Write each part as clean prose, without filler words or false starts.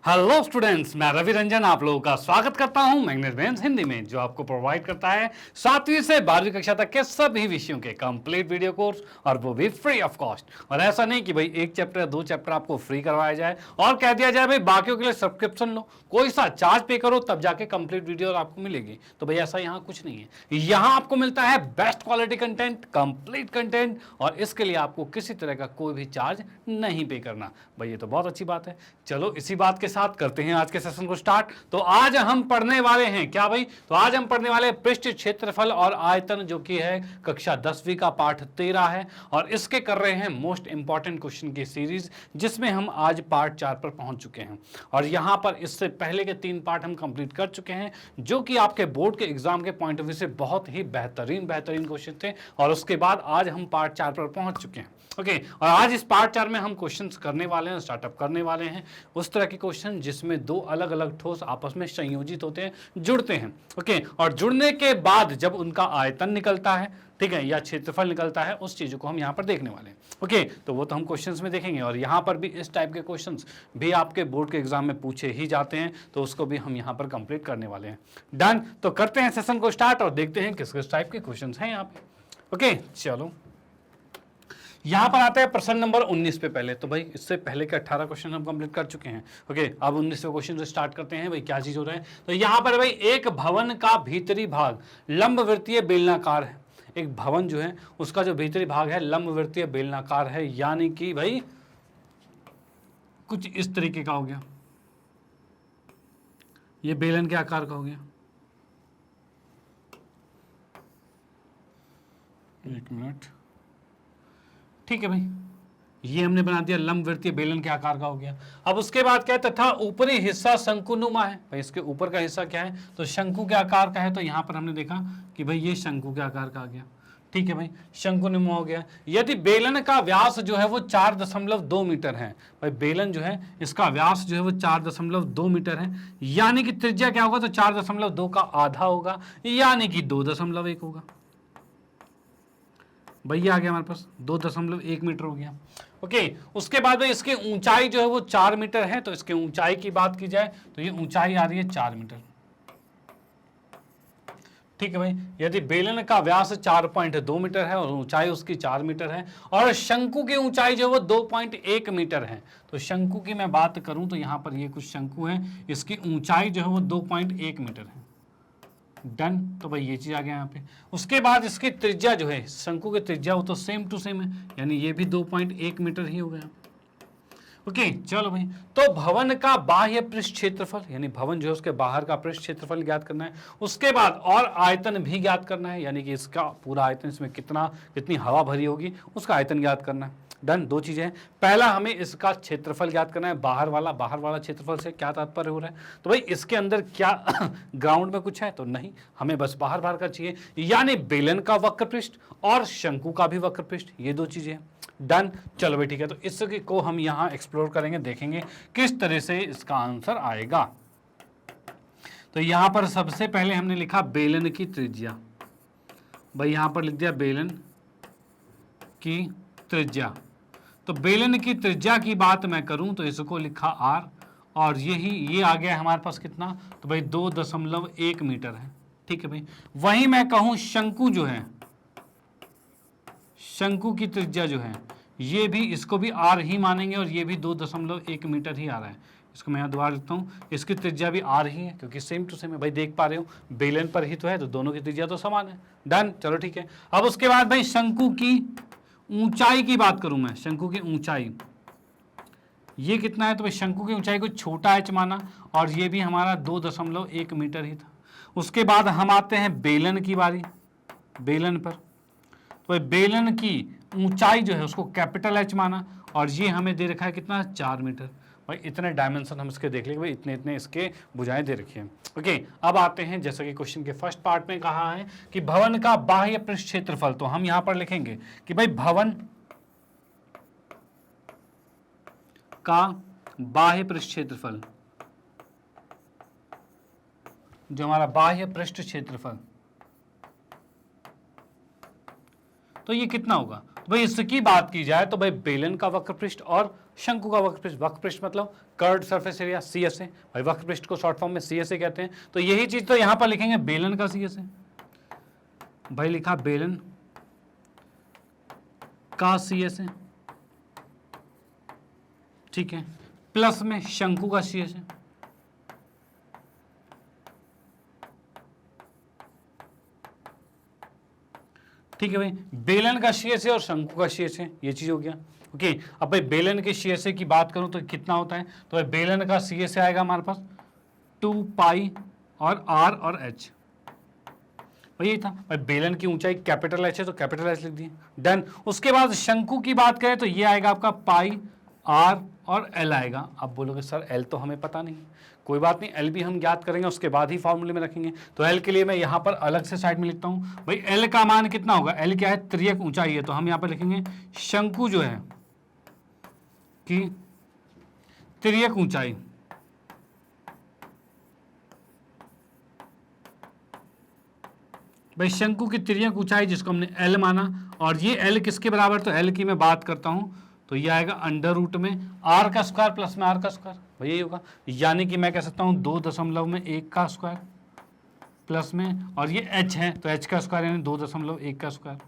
Hello students, मैं रवि रंजन आप लोगों का स्वागत करता हूं मैग्नेट बेंस हिंदी में, जो आपको प्रोवाइड करता है 7वीं से 12वीं कक्षा तक के सभी विषयों के कंप्लीट वीडियो कोर्स, और वो भी फ्री ऑफ कॉस्ट। और ऐसा नहीं कि भाई एक चैप्टर या 2 चैप्टर आपको फ्री करवाया जाए और कह दिया जाए भाई बाकियों के लिए सब्सक्रिप्शन लो, कोई सा चार्ज पे करो तब जाके कंप्लीट वीडियो आपको मिलेगी। तो भाई ऐसा यहाँ कुछ नहीं है। यहाँ आपको मिलता है best quality content, complete content, और इसके लिए आपको किसी तरह का कोई भी चार्ज नहीं पे करना। भाई ये तो बहुत अच्छी बात है। चलो इसी बात के साथ करते हैं आज के सेशन को स्टार्ट। तो आज हम पढ़ने वाले हैं क्या भाई? तो आज हम पढ़ने वाले पृष्ठ क्षेत्रफल और आयतन, जो कि है कक्षा 10वीं का पाठ 13 है, और इसके कर रहे हैं मोस्ट इंपॉर्टेंट क्वेश्चन की सीरीज, जिसमें हम आज पार्ट 4 पर पहुंच चुके हैं। और यहां पर इससे पहले के 3 पार्ट हम कंप्लीट कर चुके हैं, जो कि आपके बोर्ड के एग्जाम के पॉइंट ऑफ व्यू से बहुत ही बेहतरीन क्वेश्चन थे। और उसके बाद आज हम पार्ट 4 पर पहुंच चुके हैं। ओके, और आज इस पार्ट 4 में हम क्वेश्चंस करने वाले हैं, स्टार्टअप करने वाले हैं उस तरह के क्वेश्चन जिसमें दो अलग अलग ठोस आपस में संयोजित होते हैं, जुड़ते हैं। ओके, और जुड़ने के बाद जब उनका आयतन निकलता है, ठीक है, या क्षेत्रफल निकलता है, उस चीज़ों को हम यहाँ पर देखने वाले हैं। ओके, तो वो तो हम क्वेश्चंस में देखेंगे, और यहाँ पर भी इस टाइप के क्वेश्चंस भी आपके बोर्ड के एग्जाम में पूछे ही जाते हैं, तो उसको भी हम यहाँ पर कंप्लीट करने वाले हैं। डन, तो करते हैं सेशन को स्टार्ट और देखते हैं किस किस टाइप के क्वेश्चन हैं यहाँ पे। ओके, चलो यहां पर आता है प्रश्न नंबर 19 पे पहले। तो भाई इससे पहले के 18 क्वेश्चन हम कंप्लीट कर चुके हैं। ओके, अब 19वें क्वेश्चन से स्टार्ट करते हैं। भाई क्या चीज हो रहा है? तो यहां पर भाई एक भवन का भीतरी भाग लंबवृत्तीय बेलनाकार है। एक भवन जो है उसका जो भीतरी भाग है लंबवृत्तीय बेलनाकार है, यानी कि भाई कुछ इस तरीके का हो गया। ये बेलन के आकार का हो गया। एक मिनट, ठीक है भाई, ये हमने बना दिया लंबवृत्तीय बेलन के आकार का हो गया। अब उसके बाद क्या है? तथा ऊपरी हिस्सा शंकुनुमा है। भाई इसके ऊपर का हिस्सा क्या है? तो शंकु के आकार का है। तो यहां पर हमने देखा कि भाई ये शंकु के आकार का आ गया। ठीक है भाई, शंकुनुमा हो गया। यदि बेलन का व्यास जो है वो 4.2 मीटर है, भाई बेलन जो है इसका व्यास जो है वो 4.2 मीटर है, यानी कि त्रिज्या क्या होगा? तो 4.2 का आधा होगा, यानी कि 2.1 होगा। भैया आ गया हमारे पास 2.1 मीटर हो गया। ओके, उसके बाद भाई इसकी ऊंचाई जो है वो 4 मीटर है। तो इसके ऊंचाई की बात की जाए तो ये ऊंचाई आ रही है 4 मीटर। ठीक है भाई, यदि बेलन का व्यास 4.2 मीटर है और ऊंचाई उसकी 4 मीटर है, और शंकु की ऊंचाई जो है वो 2.1 मीटर है। तो शंकु की मैं बात करूं तो यहां पर ये कुछ शंकु है, इसकी ऊंचाई जो है वो 2.1 मीटर है। डन, तो भाई ये चीज आ गया यहाँ पे। उसके बाद इसकी त्रिज्या जो है, शंकु की त्रिज्या वो तो सेम टू सेम है, यानी ये भी 2.1 मीटर ही हो गया। ओके, चलो भाई, तो भवन का बाह्य पृष्ठ क्षेत्रफल, यानी भवन जो है उसके बाहर का पृष्ठ क्षेत्रफल ज्ञात करना है। उसके बाद और आयतन भी ज्ञात करना है, यानी कि इसका पूरा आयतन, इसमें कितनी हवा भरी होगी उसका आयतन ज्ञात करना है। डन, दो चीजें हैं। पहला हमें इसका क्षेत्रफल ज्ञात करना है, बाहर वाला क्षेत्रफल से क्या तात्पर्य हो रहा है? तो भाई इसके अंदर क्या ग्राउंड में कुछ है? तो नहीं, हमें बस बाहर का चाहिए, यानी बेलन का वक्र पृष्ठ और शंकु का भी वक्र पृष्ठ, ये दो चीजें हैं। डन, चलो भाई ठीक है। तो इसके को हम यहां एक्सप्लोर करेंगे, देखेंगे किस तरह से इसका आंसर आएगा। तो यहां पर सबसे पहले हमने लिखा बेलन की त्रिज्या। भाई यहां पर लिख दिया बेलन की त्रिज्या। तो बेलन की त्रिज्या की बात मैं करूं तो इसको लिखा r, और ये आ गया हमारे पास कितना? तो भाई 2.1 मीटर है। ठीक है भाई, वहीं मैं कहूं शंकु जो है, शंकु की त्रिज्या जो है, ये भी, इसको भी r ही मानेंगे, और ये भी 2.1 मीटर ही आ रहा है। इसको मैं यहाँ दोबारा लिखता हूँ, इसकी त्रिज्या भी r ही है, क्योंकि सेम टू सेम है। भाई देख पा रहे हो बेलन पर ही तो है, तो दोनों की त्रिज्या तो समान है। डन, चलो ठीक है। अब उसके बाद भाई शंकु की ऊंचाई की बात करूं मैं, शंकु की ऊंचाई ये कितना है? तो भाई शंकु की ऊंचाई को छोटा h माना, और ये भी हमारा 2.1 मीटर ही था। उसके बाद हम आते हैं बेलन की बारी, बेलन पर। तो भाई बेलन की ऊंचाई जो है उसको कैपिटल H माना, और ये हमें दे रखा है कितना? 4 मीटर। भाई इतने डायमेंशन हम इसके देख लेंगे, भाई इतने इसके भुजाएं दे रखी हैं। ओके, अब आते हैं, जैसा कि क्वेश्चन के फर्स्ट पार्ट में कहा है कि भवन का बाह्य पृष्ठ क्षेत्रफल, तो हम यहां पर लिखेंगे कि भाई भवन का बाह्य पृष्ठ क्षेत्रफल, जो हमारा बाह्य पृष्ठ क्षेत्रफल, तो ये कितना होगा? तो भाई इसकी बात की जाए तो भाई बेलन का वक्र पृष्ठ और शंकु का वक्र पृष्ठ मतलब कर्व्ड सरफेस एरिया CSA। भाई वक्र पृष्ठ को शॉर्ट फॉर्म में CSA कहते हैं। तो यही चीज तो यहां पर लिखेंगे बेलन का CSA। भाई लिखा बेलन का CSA, ठीक है, प्लस में शंकु का CSA। ठीक है भाई, बेलन का CSA और शंकु का CSA, ये चीज हो गया। ओके, अब भाई बेलन के CSA की बात करूं तो कितना होता है, तो भाई बेलन का CSA आएगा हमारे पास 2 पाई और R और H। भाई ये था भाई, बेलन की ऊंचाई कैपिटल H है तो कैपिटल H लिख दिए, डन। उसके बाद शंकु की बात करें तो ये आएगा आपका पाई R और L आएगा। अब बोलोगे सर L तो हमें पता नहीं, कोई बात नहीं, L भी हम ज्ञात करेंगे, उसके बाद ही फॉर्मूले में रखेंगे। तो L के लिए मैं यहाँ पर अलग से साइड में लिखता हूँ। भाई L का मान कितना होगा, L क्या है, त्रियक ऊंचाई है, तो हम यहाँ पर लिखेंगे शंकु जो है कि त्रियक ऊंचाई, भाई शंकु की त्रियक ऊंचाई जिसको हमने L माना, और ये L किसके बराबर, तो L की मैं बात करता हूं तो ये आएगा अंडर रूट में R का स्क्वायर प्लस में R का स्क्वायर, भाई यही होगा। यानी कि मैं कह सकता हूं 2.1 का स्क्वायर प्लस में, और ये H है तो H का स्क्वायर यानी 2.1 का स्क्वायर।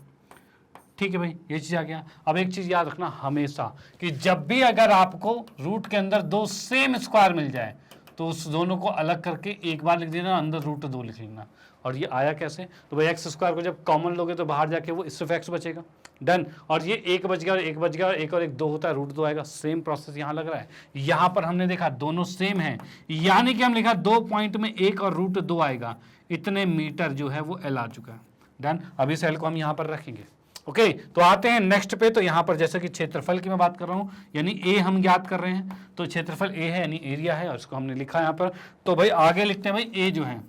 ठीक है भाई, ये चीज आ गया। अब एक चीज याद रखना हमेशा कि जब भी अगर आपको रूट के अंदर दो सेम स्क्वायर मिल जाए तो उस दोनों को अलग करके एक बार लिख देना, अंदर रूट 2 लिख लेना। और ये आया कैसे, तो भाई एक्स स्क्वायर को जब कॉमन लोगे तो बाहर जाके वो सिर्फ एक्स बचेगा, डन। और ये एक बच गया और एक बच गया और एक 2 होता है, रूट 2 आएगा। सेम प्रोसेस यहाँ लग रहा है, यहाँ पर हमने देखा दोनों सेम है, यानी कि हम लिखा 2 पॉइंट में 1 और रूट 2 आएगा, इतने मीटर जो है वो L आ चुका है, डन। अब इस L को हम यहाँ पर रखेंगे। ओके, तो आते हैं नेक्स्ट पे। तो यहाँ पर जैसे कि क्षेत्रफल की मैं बात कर रहा हूँ, यानी ए हम ज्ञात कर रहे हैं, तो क्षेत्रफल ए है यानी एरिया है, और इसको हमने लिखा है यहाँ पर। तो भाई आगे लिखते हैं, भाई ए जो है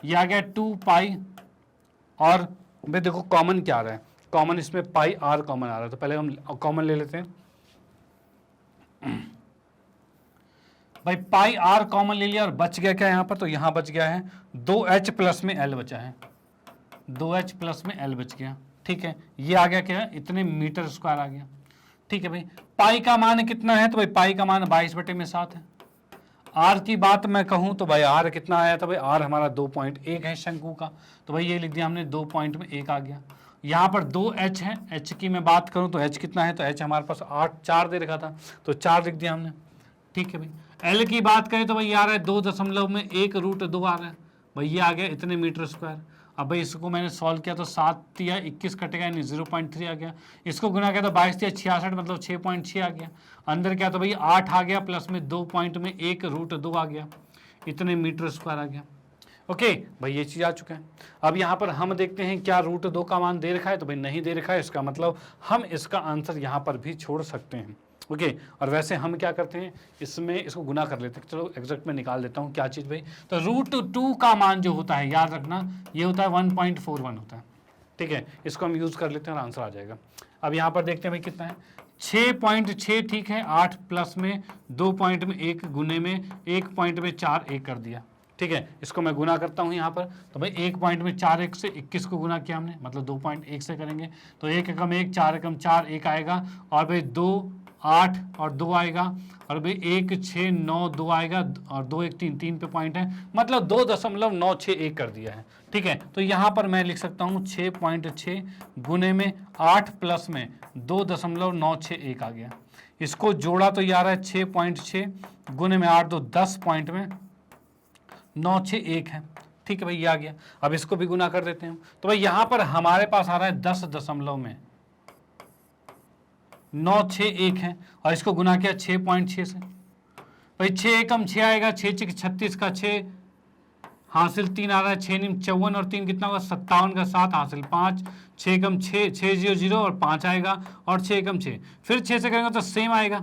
ये आ गया 2 पाई, और भाई देखो कॉमन क्या आ रहा है, कॉमन इसमें पाई R कॉमन आ रहा है, तो पहले हम कॉमन ले लेते हैं। भाई पाई R कॉमन ले लिया और बच गया क्या यहाँ पर, तो यहाँ बच गया है 2H प्लस में L बचा है, 2H प्लस में L बच गया। ठीक है, ये आ गया क्या है, इतने मीटर स्क्वायर आ गया। ठीक है भाई, पाई का मान कितना है, तो भाई पाई का मान 22/7 है। R की बात मैं कहूं तो भाई R कितना आया था, भाई R हमारा 2.1 है शंकु का, तो भाई ये लिख दिया हमने 2.1 आ गया। यहाँ पर 2H है, H की मैं बात करूं तो H कितना है, तो H हमारे पास 4 दे रखा था तो 4 लिख दिया हमने। ठीक है भाई, L की बात करें तो भाई आ रहा है 2.1 रूट 2 आ रहा है, भाई ये आ गया इतने मीटर स्क्वायर। अब भाई इसको मैंने सॉल्व किया तो 7 या 21 कटेगा यानी 0.3 आ गया, इसको गुना किया तो 22 या 66 मतलब 6.6 आ गया। अंदर क्या तो भाई 8 आ गया, प्लस में 2 पॉइंट में 1 रूट 2 आ गया, इतने मीटर स्क्वायर आ गया। ओके भाई, ये चीज़ आ चुका है। अब यहाँ पर हम देखते हैं क्या रूट 2 का मान दे रखा है, तो भाई नहीं दे रखा है, इसका मतलब हम इसका आंसर यहाँ पर भी छोड़ सकते हैं। ओके, और वैसे हम क्या करते हैं, इसमें इसको गुना कर लेते हैं। चलो एग्जैक्ट में निकाल देता हूँ क्या चीज़ भाई, तो रूट 2 का मान जो होता है याद रखना ये होता है 1.41 होता है। ठीक है, इसको हम यूज़ कर लेते हैं और आंसर आ जाएगा। अब यहाँ पर देखते हैं भाई कितना है, 6.6। ठीक है, 8 प्लस में 2 पॉइंट में 1 गुने में 1 पॉइंट में 4 1 कर दिया। ठीक है, इसको मैं गुना करता हूँ यहाँ पर, तो भाई 1 पॉइंट में 4 1 से 21 को गुना किया हमने, मतलब 2.1 से करेंगे तो 1 एकम 1 4 एकम 4 1 आएगा, और भाई 2 8 और 2 आएगा, और भाई 1 6 9 2 आएगा, और 2 1 3 3 पे पॉइंट है, मतलब 2.961 कर दिया है। ठीक है, तो यहाँ पर मैं लिख सकता हूँ 6.6 गुने में 8 प्लस में 2.961 आ गया। इसको जोड़ा तो ये आ रहा है 6.6 गुने में 8 2 10 पॉइंट में 961 है। ठीक है भाई, ये आ गया। अब इसको भी गुना कर देते हैं, तो भाई यहाँ पर हमारे पास आ रहा है 10.961 है, और इसको गुना किया 6.6 से, भाई 6 एकम 6 आएगा, 6 6 36 का 6 हासिल 3 आ रहा है, 6 9 54 और 3 कितना होगा 57 का 7 हासिल 5, 6 एकम 6 6 0 0 और 5 आएगा, और 6 एकम 6 फिर 6 से करेंगे तो सेम आएगा,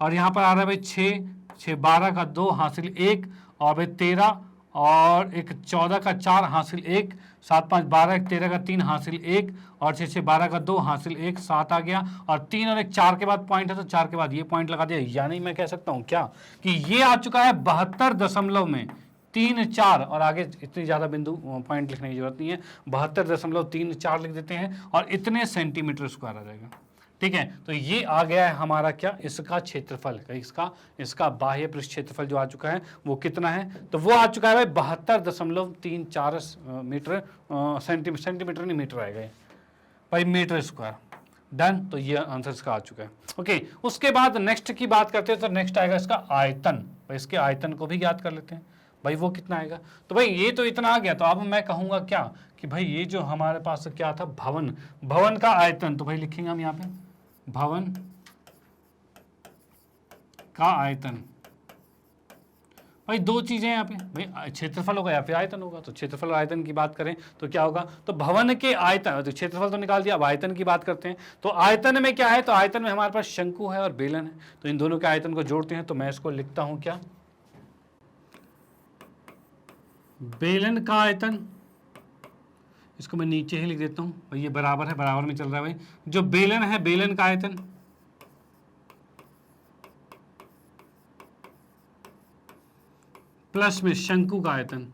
और यहाँ पर आ रहा है भाई 6 6 12 का 2 हासिल 1, और भाई 13 और 1 14 का 4 हासिल 1, 7 5 12 13 का 3 हासिल 1, और 6 6 12 का 2 हासिल 1 7 आ गया, और 3 और 1 4 के बाद पॉइंट है तो 4 के बाद ये पॉइंट लगा दिया। यानी मैं कह सकता हूँ क्या कि ये आ चुका है 72.34, और आगे इतनी ज़्यादा बिंदु पॉइंट लिखने की जरूरत नहीं है, 72.34 लिख देते हैं और इतने सेंटीमीटर स्क्वायर आ जाएगा। ठीक है, तो ये आ गया है हमारा क्या, इसका क्षेत्रफल, इसका बाह्य पृष्ठ क्षेत्रफल जो आ चुका है वो कितना है, तो वो आ चुका है भाई 72.34 मीटर, सेंटीमीटर नहीं मीटर आएगा ये भाई, मीटर स्क्वायर। डन, तो ये आंसर इसका आ चुका है। ओके, उसके बाद नेक्स्ट की बात करते हैं, तो नेक्स्ट आएगा इसका आयतन। भाई इसके आयतन को भी ज्ञात कर लेते हैं, भाई वो कितना आएगा। तो भाई ये तो इतना आ गया, तो अब मैं कहूंगा क्या कि भाई ये जो हमारे पास क्या था, भवन का आयतन, तो भाई लिखेंगे हम यहाँ पे भवन का आयतन। भाई दो चीजें यहाँ पे, भाई क्षेत्रफल होगा या फिर आयतन होगा, तो क्षेत्रफल और आयतन की बात करें तो क्या होगा, तो भवन के आयतन, तो क्षेत्रफल तो निकाल दिया, अब आयतन की बात करते हैं। तो आयतन में क्या है, तो आयतन में हमारे पास शंकु है और बेलन है, तो इन दोनों के आयतन को जोड़ते हैं, तो मैं इसको लिखता हूं क्या, बेलन का आयतन, इसको मैं नीचे ही लिख देता हूं भाई, ये बराबर है, बराबर में चल रहा है भाई, जो बेलन है बेलन का आयतन प्लस में शंकु का आयतन,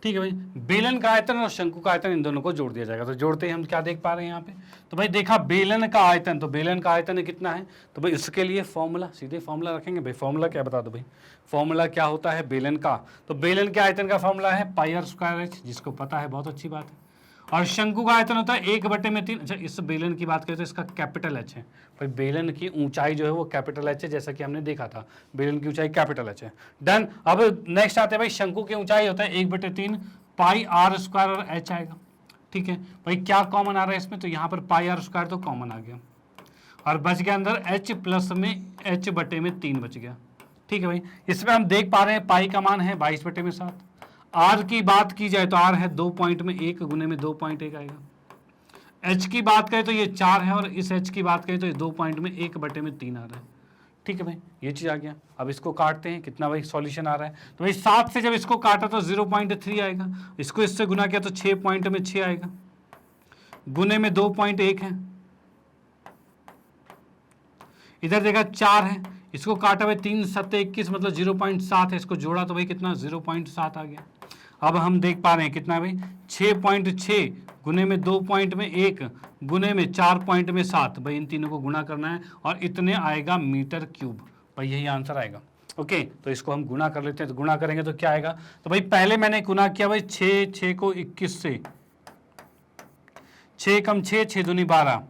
ठीक है भाई, बेलन का आयतन और शंकु का आयतन इन दोनों को जोड़ दिया जाएगा। तो जोड़ते ही हम क्या देख पा रहे हैं यहाँ पे, तो भाई देखा बेलन का आयतन, तो बेलन का आयतन कितना है, तो भाई इसके लिए फॉर्मूला, सीधे फॉर्मूला रखेंगे भाई, फॉर्मूला क्या बता दो भाई, फॉर्मूला क्या होता है बेलन का, तो बेलन के आयतन का फॉर्मूला है πr²h, जिसको पता है बहुत अच्छी बात है, और शंकु का आयतन होता है 1/3। अच्छा, इस बेलन की बात करें तो इसका कैपिटल एच है भाई, बेलन की ऊंचाई जो है वो कैपिटल एच है, जैसा कि हमने देखा था, बेलन की ऊंचाई कैपिटल एच है। डन, अब नेक्स्ट आते हैं भाई, शंकु की ऊंचाई होता है 1/3 πr² और एच आएगा। ठीक है भाई, क्या कॉमन आ रहा है इसमें, तो यहाँ पर πr² तो कॉमन आ गया, और बच गया अंदर h प्लस में h/3 बच गया। ठीक है भाई, इसमें हम देख पा रहे हैं पाई का मान है 22/7। आर की बात की जाए तो आर है 2 पॉइंट में 1 गुने में 2.1 आएगा। एच की बात करें तो ये 4 है, और इस एच की बात करें तो ये 2 पॉइंट में 1/3 आ रहा है। ठीक है भाई, ये चीज आ गया। अब इसको काटते हैं, कितना भाई सॉल्यूशन आ रहा है, तो भाई 7 से जब इसको काटा तो 0.3 आएगा, इसको इससे गुना किया तो 6 पॉइंट में 6 आएगा, गुने में 2.1 है, इधर देखा 4 है, इसको काटा भाई 3 7 21 मतलब 0.7 है, इसको जोड़ा तो भाई कितना 0.7 आ गया। अब हम देख पा रहे हैं कितना भाई 6.6 गुने में 2.1 गुने में 4.7, भाई इन तीनों को गुना करना है और इतने आएगा मीटर क्यूब, भाई यही आंसर आएगा। ओके, तो इसको हम गुना कर लेते हैं, तो गुना करेंगे तो क्या आएगा, तो भाई पहले मैंने गुना किया भाई 6 को 21 से, 6 कम 6 6 दूनी 12,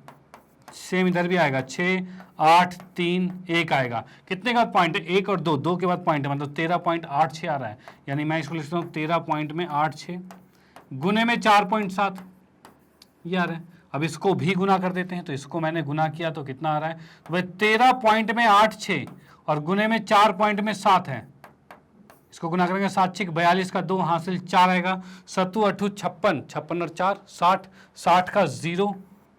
सेम इधर भी आएगा 6 8 3 1 आएगा, कितने का पॉइंट है 1 और 2, 2 के बाद पॉइंट है, मतलब 13.86 आ रहा है, यानी मैं इसको लिखता हूँ 13.86 गुने में 4.7 ये आ रहा है। अब इसको भी गुना कर देते हैं, तो इसको मैंने गुना किया तो कितना आ रहा है, तो भाई 13.86 और गुने में 4.7 है, इसको गुना करेंगे 7 6 42 का 2 हासिल 4 आएगा, 7 8 56 56 और 4 60 60 का 0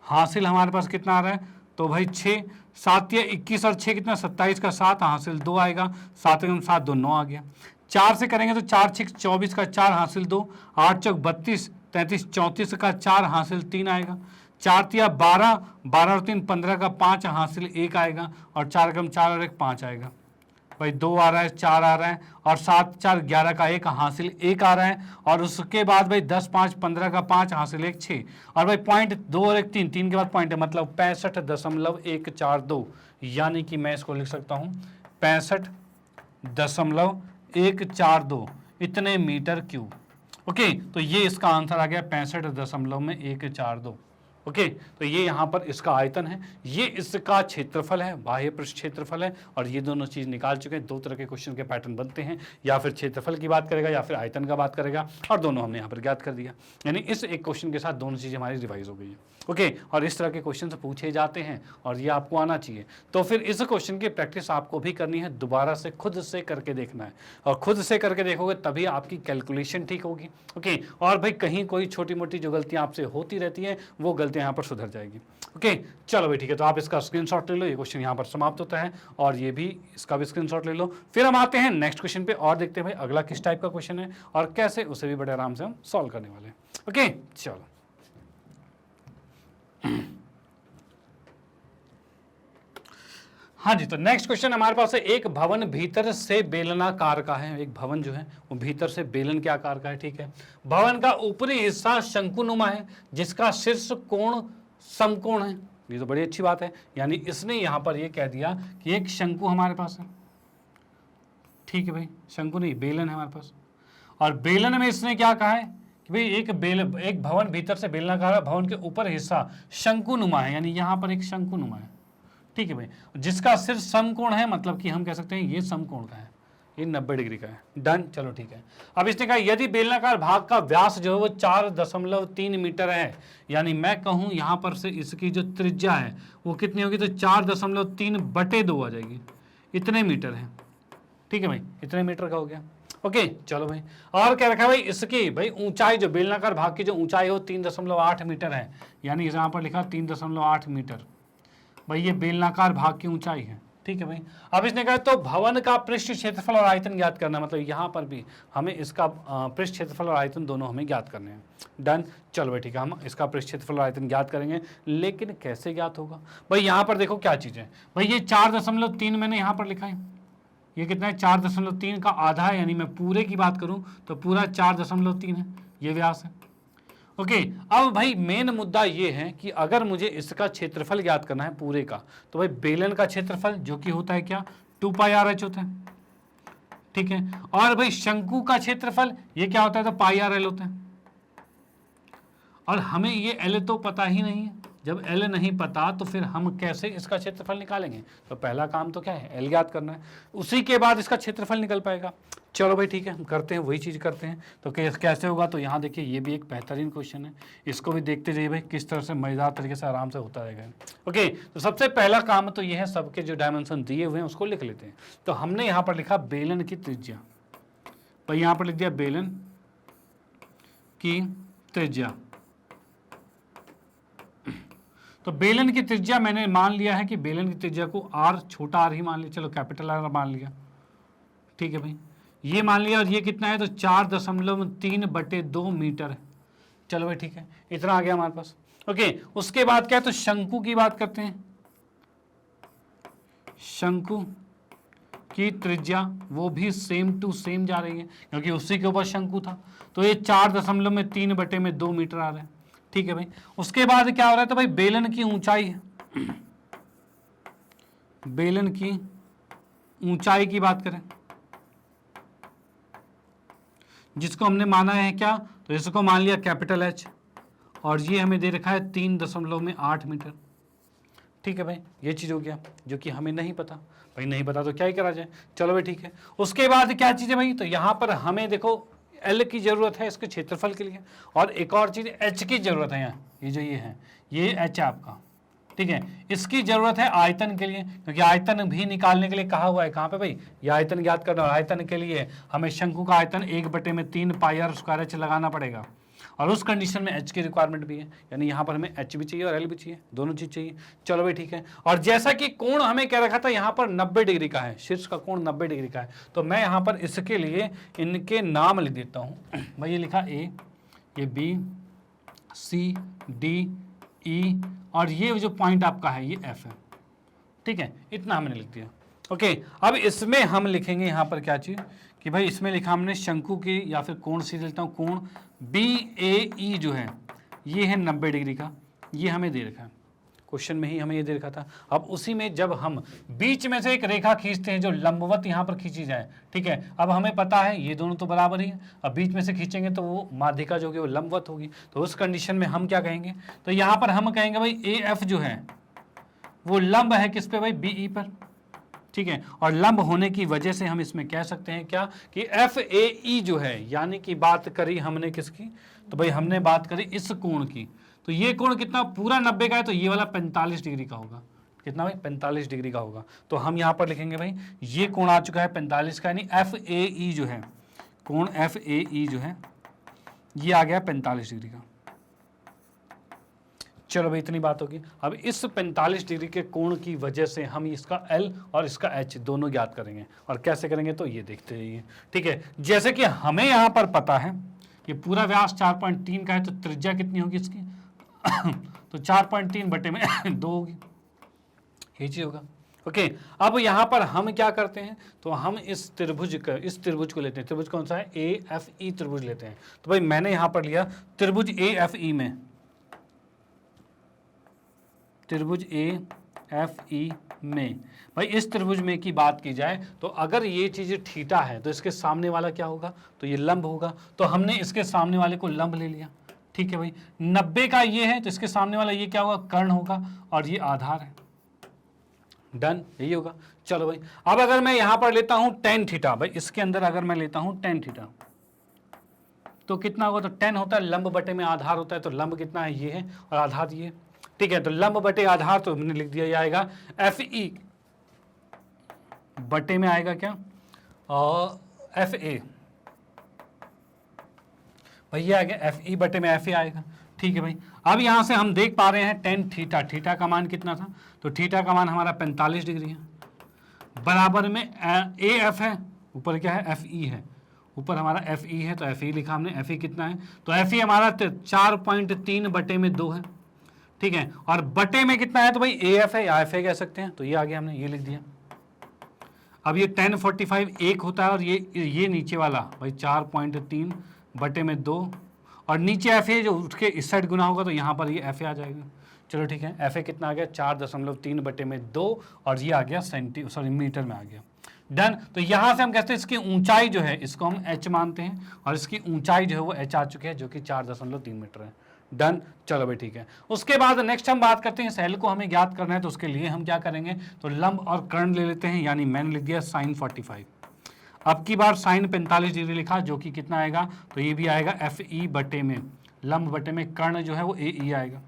हासिल हमारे पास कितना आ रहा है, तो भाई 6 7 या 21 और 6 कितना 27 का 7 हासिल 2 आएगा, 7 7 2 9 आ गया। 4 से करेंगे तो 4 6 24 का 4 हासिल 2, 8 चौक 32 33 34 का 4 हासिल 3 आएगा, 4 तिया 12 12 और 3 15 का 5 हासिल 1 आएगा, और 4 कम 4 और 1 5 आएगा, भाई 2 आ रहा है 4 आ रहा है, और 7 4 11 का 1 हासिल 1 आ रहा है, और उसके बाद भाई 10 5 15 का 5 हासिल 1 6, और भाई पॉइंट 2 और 1 3 3 के बाद पॉइंट है, मतलब 65.142, यानी कि मैं इसको लिख सकता हूँ 65.142 इतने मीटर क्यूब। ओके, तो ये इसका आंसर आ गया 65.142। ओके, तो ये यहाँ पर इसका आयतन है, ये इसका क्षेत्रफल है, बाह्य पृष्ठ क्षेत्रफल है, और ये दोनों चीज निकाल चुके हैं। दो तरह के क्वेश्चन के पैटर्न बनते हैं, या फिर क्षेत्रफल की बात करेगा या फिर आयतन का बात करेगा, और दोनों हमने यहाँ पर ज्ञात कर दिया, यानी इस एक क्वेश्चन के साथ दोनों चीजें हमारी रिवाइज हो गई है। ओके, और इस तरह के क्वेश्चन पूछे जाते हैं और ये आपको आना चाहिए। तो फिर इस क्वेश्चन की प्रैक्टिस आपको भी करनी है, दोबारा से खुद से करके देखना है, और खुद से करके देखोगे तभी आपकी कैलकुलेशन ठीक होगी। ओके, और भाई कहीं कोई छोटी मोटी जो गलतियां आपसे होती रहती हैं वो गलतियां यहाँ पर सुधर जाएगी। ओके, चलो भाई ठीक है, तो आप इसका स्क्रीनशॉट ले लो, ये क्वेश्चन यहाँ पर समाप्त होता है, और ये भी इसका भी स्क्रीनशॉट ले लो। फिर हम आते हैं नेक्स्ट क्वेश्चन पे और देखते हैं भाई अगला किस टाइप का क्वेश्चन है और कैसे उसे भी बड़े आराम से हम सॉल्व करने वाले हैं। ओके, चलो हाँ जी, तो नेक्स्ट क्वेश्चन हमारे पास है, एक भवन भीतर से बेलनाकार का है। एक भवन जो है वो भीतर से बेलन के आकार का है, ठीक है। भवन का ऊपरी हिस्सा शंकुनुमा है जिसका शीर्ष कोण समकोण है। ये तो बड़ी अच्छी बात है, यानी इसने यहां पर ये कह दिया कि एक शंकु हमारे पास है, ठीक है भाई, शंकु नहीं बेलन है हमारे पास। और बेलन में इसने क्या कहा है कि भाई एक भवन भीतर से बेलनाकार है, भवन के ऊपर हिस्सा शंकुनुमा है, यानी यहां पर एक शंकुनुमा है, ठीक है भाई, जिसका शीर्ष समकोण है, मतलब कि हम कह सकते हैं ये समकोण का है, ये 90 डिग्री का है। डन, चलो ठीक है। अब इसने कहा यदि बेलनाकार भाग का व्यास जो है वो 4.3 मीटर है, यानी मैं कहूं यहां पर से इसकी जो त्रिज्या है वो कितनी होगी, तो 4.3/2 आ जाएगी, इतने मीटर है, ठीक है भाई, इतने मीटर का हो गया। ओके, चलो भाई, और क्या रखा है भाई, इसकी भाई ऊंचाई, जो बेलनाकार भाग की जो ऊंचाई हो 3.8 मीटर है, यानी यहां पर लिखा 3.8 मीटर, भाई ये बेलनाकार भाग की ऊंचाई है, ठीक है भाई। अब इसने कहा तो भवन का पृष्ठ क्षेत्रफल और आयतन ज्ञात करना, मतलब यहाँ पर भी हमें इसका पृष्ठ क्षेत्रफल और आयतन दोनों हमें ज्ञात करने हैं। डन, चलो भाई ठीक है, हम इसका पृष्ठ क्षेत्रफल और आयतन ज्ञात करेंगे, लेकिन कैसे ज्ञात होगा भाई, यहाँ पर देखो क्या चीज़ है भाई, ये 4.3 मैंने यहाँ पर लिखा है, ये कितना है 4.3 का आधा है, यानी मैं पूरे की बात करूँ तो पूरा 4.3 है, ये व्यास है। ओके, अब भाई मेन मुद्दा ये है कि अगर मुझे इसका क्षेत्रफल ज्ञात करना है पूरे का, तो भाई बेलन का क्षेत्रफल जो कि होता है क्या, 2πr(h) होता है, ठीक है। और भाई शंकु का क्षेत्रफल ये क्या होता है, तो πr(l) होता है। और हमें ये l तो पता ही नहीं है, जब l नहीं पता तो फिर हम कैसे इसका क्षेत्रफल निकालेंगे, तो पहला काम तो क्या है, l ज्ञात करना है, उसी के बाद इसका क्षेत्रफल निकल पाएगा। चलो भाई ठीक है, हम करते हैं, वही चीज़ करते हैं। तो कैसे होगा, तो यहाँ देखिए ये भी एक बेहतरीन क्वेश्चन है, इसको भी देखते जाइए भाई किस तरह से मज़ेदार तरीके से आराम से होता रहेगा। ओके, तो सबसे पहला काम तो ये है, सबके जो डायमेंशन दिए हुए हैं उसको लिख लेते हैं। तो हमने यहाँ पर लिखा बेलन की त्रिज्या, भाई यहाँ पर लिख दिया बेलन की त्रिज्या। तो बेलन की त्रिज्या मैंने मान लिया है कि बेलन की त्रिज्या को r, छोटा r ही मान लिया, चलो कैपिटल R मान लिया, ठीक है भाई, ये मान लिया। और ये कितना है, तो 4.3/2 मीटर है। चलो भाई ठीक है, इतना आ गया हमारे पास। ओके, उसके बाद क्या है, तो शंकु की बात करते हैं। शंकु की त्रिज्या वो भी सेम टू सेम जा रही है, क्योंकि उसी के ऊपर शंकु था, तो ये 4.3/2 मीटर आ रहा है, ठीक है भाई। उसके बाद क्या हो रहा है, तो भाई बेलन की ऊंचाई है, बेलन की ऊंचाई की बात करें, जिसको हमने माना है क्या, तो इसको मान लिया कैपिटल H, और ये हमें दे रखा है 3.8 मीटर, ठीक है भाई। ये चीज़ हो गया जो कि हमें नहीं पता, भाई नहीं पता तो क्या ही करा जाए। चलो भाई ठीक है, उसके बाद क्या चीज़ है भाई, तो यहाँ पर हमें देखो L की ज़रूरत है इसके क्षेत्रफल के लिए, और एक और चीज़ H की ज़रूरत है। यहाँ ये जो ये है, ये H है आपका, ठीक है, इसकी ज़रूरत है आयतन के लिए, क्योंकि आयतन भी निकालने के लिए कहा हुआ है कहाँ पे भाई, ये आयतन ज्ञात करना, और आयतन के लिए हमें शंकु का आयतन 1/3πr² लगाना पड़ेगा, और उस कंडीशन में H की रिक्वायरमेंट भी है, यानी यहाँ पर हमें H भी चाहिए और L भी चाहिए, दोनों चीज़ चाहिए। चलो भाई ठीक है, और जैसा कि कोण हमें क्या रखा था, यहाँ पर 90 डिग्री का है, शीर्ष का कोण 90 डिग्री का है, तो मैं यहाँ पर इसके लिए इनके नाम लिख देता हूँ भाई, ये लिखा A, ये B, C, D, E, और ये जो पॉइंट आपका है ये F है, ठीक है, इतना हमने लिख दिया। ओके, अब इसमें हम लिखेंगे यहाँ पर क्या चीज़ कि भाई इसमें लिखा हमने शंकु की, या फिर कोण सीधे लिखता हूँ, कोण BAE जो है ये है 90 डिग्री का, ये हमें दे रखा है, क्वेश्चन में ही हमें ये दे रखा था। अब उसी में जब हम बीच में से एक रेखा खींचते हैं जो लंबवत यहाँ पर खींची जाए, ठीक है, अब हमें पता है ये दोनों तो बराबर ही है, अब बीच में से खींचेंगे तो वो माध्यिका जो होगी वो लंबवत होगी, तो उस कंडीशन में हम क्या कहेंगे, तो यहाँ पर हम कहेंगे भाई AF जो है वो लंब है किस पे भाई, BE पर, ठीक है, और लंब होने की वजह से हम इसमें कह सकते हैं क्या कि FAE जो है, यानी कि बात करी हमने किसकी, तो भाई हमने बात करी इस कोण की, तो ये कोण कितना पूरा 90 का है, तो ये वाला 45 डिग्री का होगा, कितना भाई 45 डिग्री का होगा। तो हम यहाँ पर लिखेंगे भाई ये कोण आ चुका है 45 का, यानी FAE जो है, कोण FAE जो है ये आ गया 45 डिग्री का। चलो भाई इतनी बात होगी। अब इस 45 डिग्री के कोण की वजह से हम इसका L और इसका H दोनों ज्ञात करेंगे, और कैसे करेंगे तो ये देखते रहिए, ठीक है। जैसे कि हमें यहाँ पर पता है कि पूरा व्यास 4.3 का है, तो त्रिज्या कितनी होगी इसकी तो 4.3/2 होगी, ये चीज होगा, ओके अब यहाँ पर हम क्या करते हैं, तो हम इस त्रिभुज को लेते हैं। त्रिभुज कौन सा है, ए एफ ई त्रिभुज लेते हैं। तो भाई मैंने यहाँ पर लिया त्रिभुज ए एफ ई में, त्रिभुज ए एफ ई में भाई इस त्रिभुज में की बात की जाए तो अगर ये चीज़ थीटा है तो इसके सामने वाला क्या होगा, तो ये लंब होगा। तो हमने इसके सामने वाले को लंब ले लिया, ठीक है भाई। 90 का ये है तो इसके सामने वाला ये क्या होगा, कर्ण होगा, और ये आधार है। डन, यही होगा। चलो भाई अब अगर मैं यहां पर लेता हूं टेन थीटा, भाई इसके अंदर अगर मैं लेता हूं टेन थीटा तो कितना होगा, तो 10 होता है, लंब बटे में आधार होता है, तो लंब कितना है, ये है, और आधार ये, ठीक है। तो लंब बटे आधार तो हमने लिख दिया, ये आएगा एफ ई बटे में आएगा क्या, एफ ए, भाई ये आ गया एफ ई बटे में एफ ए आएगा, ठीक है भाई। अब यहां से हम देख पा रहे हैं टेन थीटा, थीटा का मान कितना था, तो थीटा का मान हमारा 45 डिग्री है, बराबर में ए एफ है, ऊपर क्या है, एफ ई है, ऊपर हमारा एफ ई है, तो एफ ई लिखा हमने। एफ ई कितना है, तो एफ ई हमारा 4.3 बटे में 2 है, ठीक है। और बटे में कितना है, तो भाई ए एफ है या एफ ए कह सकते हैं, तो ये आ गया, हमने ये लिख दिया। अब ये 1045 एक होता है, और ये नीचे वाला भाई 4.3 बटे में 2, और नीचे एफ ए जो उसके इस साइड गुना होगा तो यहाँ पर ये एफ ए आ जाएगा। चलो ठीक है, एफ ए कितना आ गया, 4.3 बटे में 2, और ये आ गया मीटर में आ गया। डन। तो यहाँ से हम कहते हैं इसकी ऊंचाई जो है इसको हम h मानते हैं, और इसकी ऊंचाई जो है वो h आ चुकी है, जो कि 4.3 मीटर है। डन। चलो भाई ठीक है। उसके बाद नेक्स्ट हम बात करते हैं सेल को हमें ज्ञात करना है, तो उसके लिए हम क्या करेंगे, तो लंब और कर्ण ले लेते हैं, यानी मैंने लिख दिया साइन 45। अब की बार साइन 45 डिग्री लिखा, जो कि कितना आएगा, तो ये भी आएगा एफ ई बटे में लंब बटे में कर्ण जो है वो ए ई आएगा,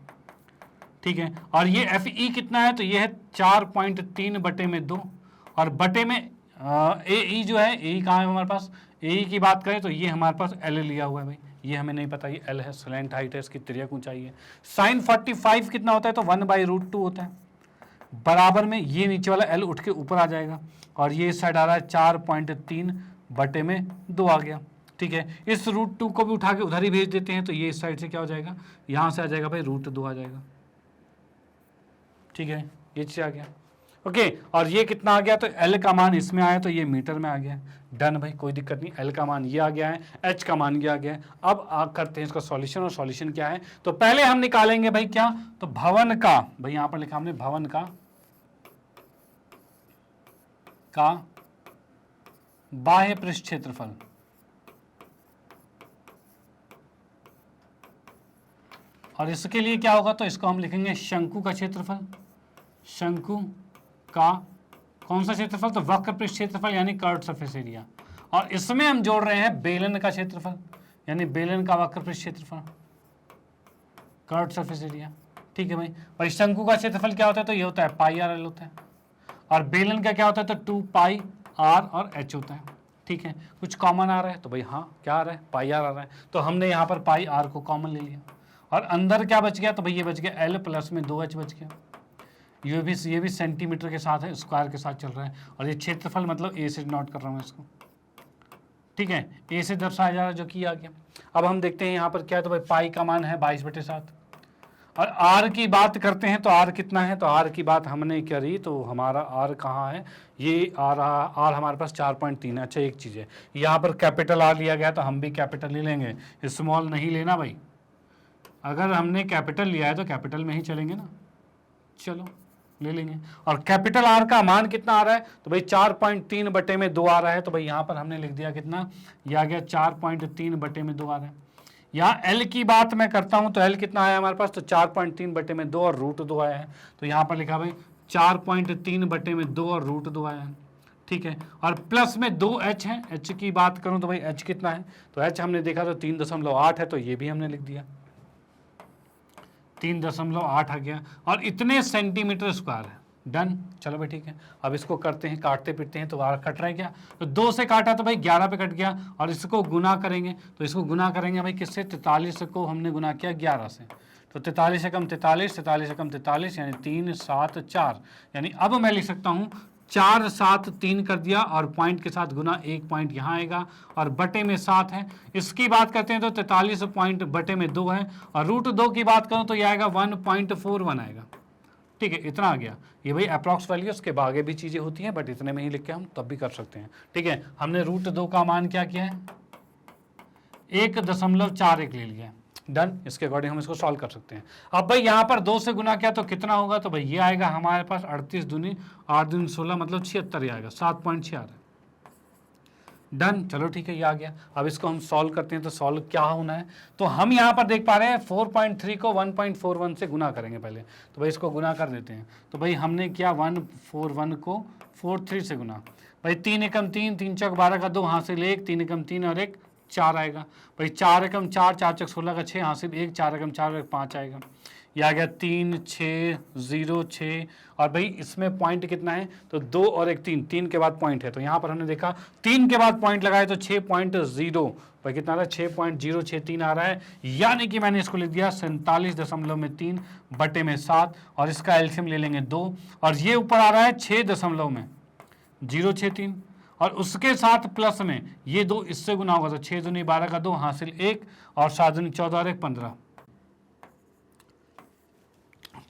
ठीक है। और ये एफ ई कितना है, तो ये है 4.3 बटे में 2, और बटे में ए ई जो है, ए ई कहाँ है हमारे पास, ए ई की बात करें तो ये हमारे पास एल लिया हुआ है भाई, ये हमें नहीं पता, ये एल है, स्लैंट हाइट है, इसकी तिर्यक ऊंचाई है। साइन 45 कितना होता है, तो 1/√2 होता है, बराबर में ये नीचे वाला एल उठ के ऊपर आ जाएगा, और ये इस साइड आ रहा है 4.3 बटे में 2 आ गया, ठीक है। इस √2 को भी उठा के उधर ही भेज देते हैं, तो ये इस साइड से क्या हो जाएगा, यहाँ से आ जाएगा भाई √2 आ जाएगा, ठीक है, ये चीज आ गया। ओके और ये कितना आ गया, तो एल का मान इसमें आया तो ये मीटर में आ गया। डन भाई, कोई दिक्कत नहीं, एल का मान ये आ गया है, एच का मान ये आ गया है। अब करते हैं इसका सॉल्यूशन, और सॉल्यूशन क्या है, तो पहले हम निकालेंगे भाई क्या, तो भवन का, भाई यहां पर लिखा हमने भवन का बाह्य पृष्ठ क्षेत्रफल, और इसके लिए क्या होगा, तो इसको हम लिखेंगे शंकु का क्षेत्रफल, शंकु का कौन सा क्षेत्रफल, तो वक्र पृष्ठ क्षेत्रफल यानी कर्व्ड सरफेस एरिया, और इसमें हम जोड़ रहे हैं बेलन का क्षेत्रफल यानी बेलन का वक्र पृष्ठ क्षेत्रफल, कर्व्ड सरफेस एरिया, ठीक है भाई। और शंकु का क्षेत्रफल क्या होता है, तो ये होता है पाई आर एल होता है, और बेलन का क्या होता है, तो 2 पाई आर और एच होता है, ठीक है। कुछ कॉमन आ रहा है, तो भाई हाँ क्या आ रहा है, पाई आर आ रहा है, तो हमने यहाँ पर पाई आर को कॉमन ले लिया, और अंदर क्या बच गया, तो भाई ये बच गया एल प्लस में 2h बच गया। ये भी सेंटीमीटर के साथ है, स्क्वायर के साथ चल रहा है, और ये क्षेत्रफल मतलब ए से नोट कर रहा हूँ इसको, ठीक है, ए से दर्शाया जा रहा है, जो कि आ गया। अब हम देखते हैं यहाँ पर क्या है, तो भाई पाई का मान है 22/7, और आर की बात करते हैं, तो आर कितना है, तो आर की बात हमने करी, तो हमारा आर कहाँ है, ये आर हमारे पास 4.3 है। अच्छा एक चीज़ है, यहाँ पर कैपिटल आर लिया गया, तो हम भी कैपिटल ही लेंगे, स्मॉल नहीं लेना भाई। अगर हमने कैपिटल लिया है तो कैपिटल में ही चलेंगे ना, चलो ले लेंगे। और कैपिटल आर का मान कितना आ रहा है, तो भाई 4.3 बटे में 2 आ रहा है, तो भाई यहाँ पर हमने लिख दिया कितना, ये आ गया 4.3 बटे में 2 आ रहा है। यहाँ एल की बात मैं करता हूँ, तो एल कितना आया हमारे पास, तो 4.3 बटे में 2 और √2 आया है, तो यहाँ पर लिखा भाई 4.3 बटे में 2 और √2 आया है, ठीक है। और प्लस में 2h है, h की बात करूँ तो भाई h कितना है, तो h हमने देखा तो 3.8 है, तो ये भी हमने लिख दिया 3.8 आ गया, और इतने सेंटीमीटर स्क्वायर है। डन। चलो भाई ठीक है, अब इसको करते हैं, काटते पिटते हैं, तो आर कट रहा है क्या, तो 2 से काटा तो भाई 11 पे कट गया, और इसको गुना करेंगे, तो इसको गुना करेंगे भाई किससे, 43 को हमने गुना किया 11 से, तो 43 से कम 43, 43 से कम 43 यानी 3 7 4, यानी अब मैं लिख सकता हूँ 4 7 3 कर दिया, और पॉइंट के साथ गुना, एक पॉइंट यहाँ आएगा, और बटे में 7 है। इसकी बात करते हैं तो 43 पॉइंट बटे में 2 है, और √2 की बात करूँ तो यह आएगा 1.41 आएगा, ठीक है, इतना आ गया। ये भाई अप्रॉक्स वैल्यू, उसके आगे भी चीज़ें होती हैं, बट इतने में ही लिख के हम तब भी कर सकते हैं। ठीक है, हमने √2 का मान क्या किया है, 1.41 ले लिया है। डन, इसके अकॉर्डिंग हम इसको सॉल्व कर सकते हैं। अब भाई यहाँ पर 2 से गुना किया तो कितना होगा, तो भाई ये आएगा हमारे पास 38 दूनी 8 दूनी 16, मतलब 76 ही आएगा, 7.6 आ रहा है। डन, चलो ठीक है, ये आ गया। अब इसको हम सॉल्व करते हैं, तो सॉल्व क्या होना है, तो हम यहाँ पर देख पा रहे हैं 4.3 को 1.41 से गुना करेंगे पहले, तो भाई इसको गुना कर देते हैं। तो भाई हमने किया 141 को 43 से गुना, भाई 3 एकम 3, 3 चौक 12 का 2 हासिल 1, 3 एकम 3 और 1 4 आएगा। भाई 4 एकम 4, 4 चौक 16 का 6 हासिल 1, 4 एकम 4 और 1 5 आएगा। ये आ गया 3 6 0 6, और भाई इसमें पॉइंट कितना है, तो 2 और 1 3, 3 के बाद पॉइंट है, तो यहाँ पर हमने देखा 3 के बाद पॉइंट लगाए तो 6.0, भाई कितना आ रहा है 6.063 आ रहा है, यानी कि मैंने इसको लिख दिया 47.3 बटे में 7, और इसका एलसीएम ले लेंगे 2, और ये ऊपर आ रहा है 6.063, और उसके साथ प्लस में ये 2 इससे गुना होगा, तो 6 दूनी 12 का 2 हासिल 1, और 7 दूनी 14 और 1 15।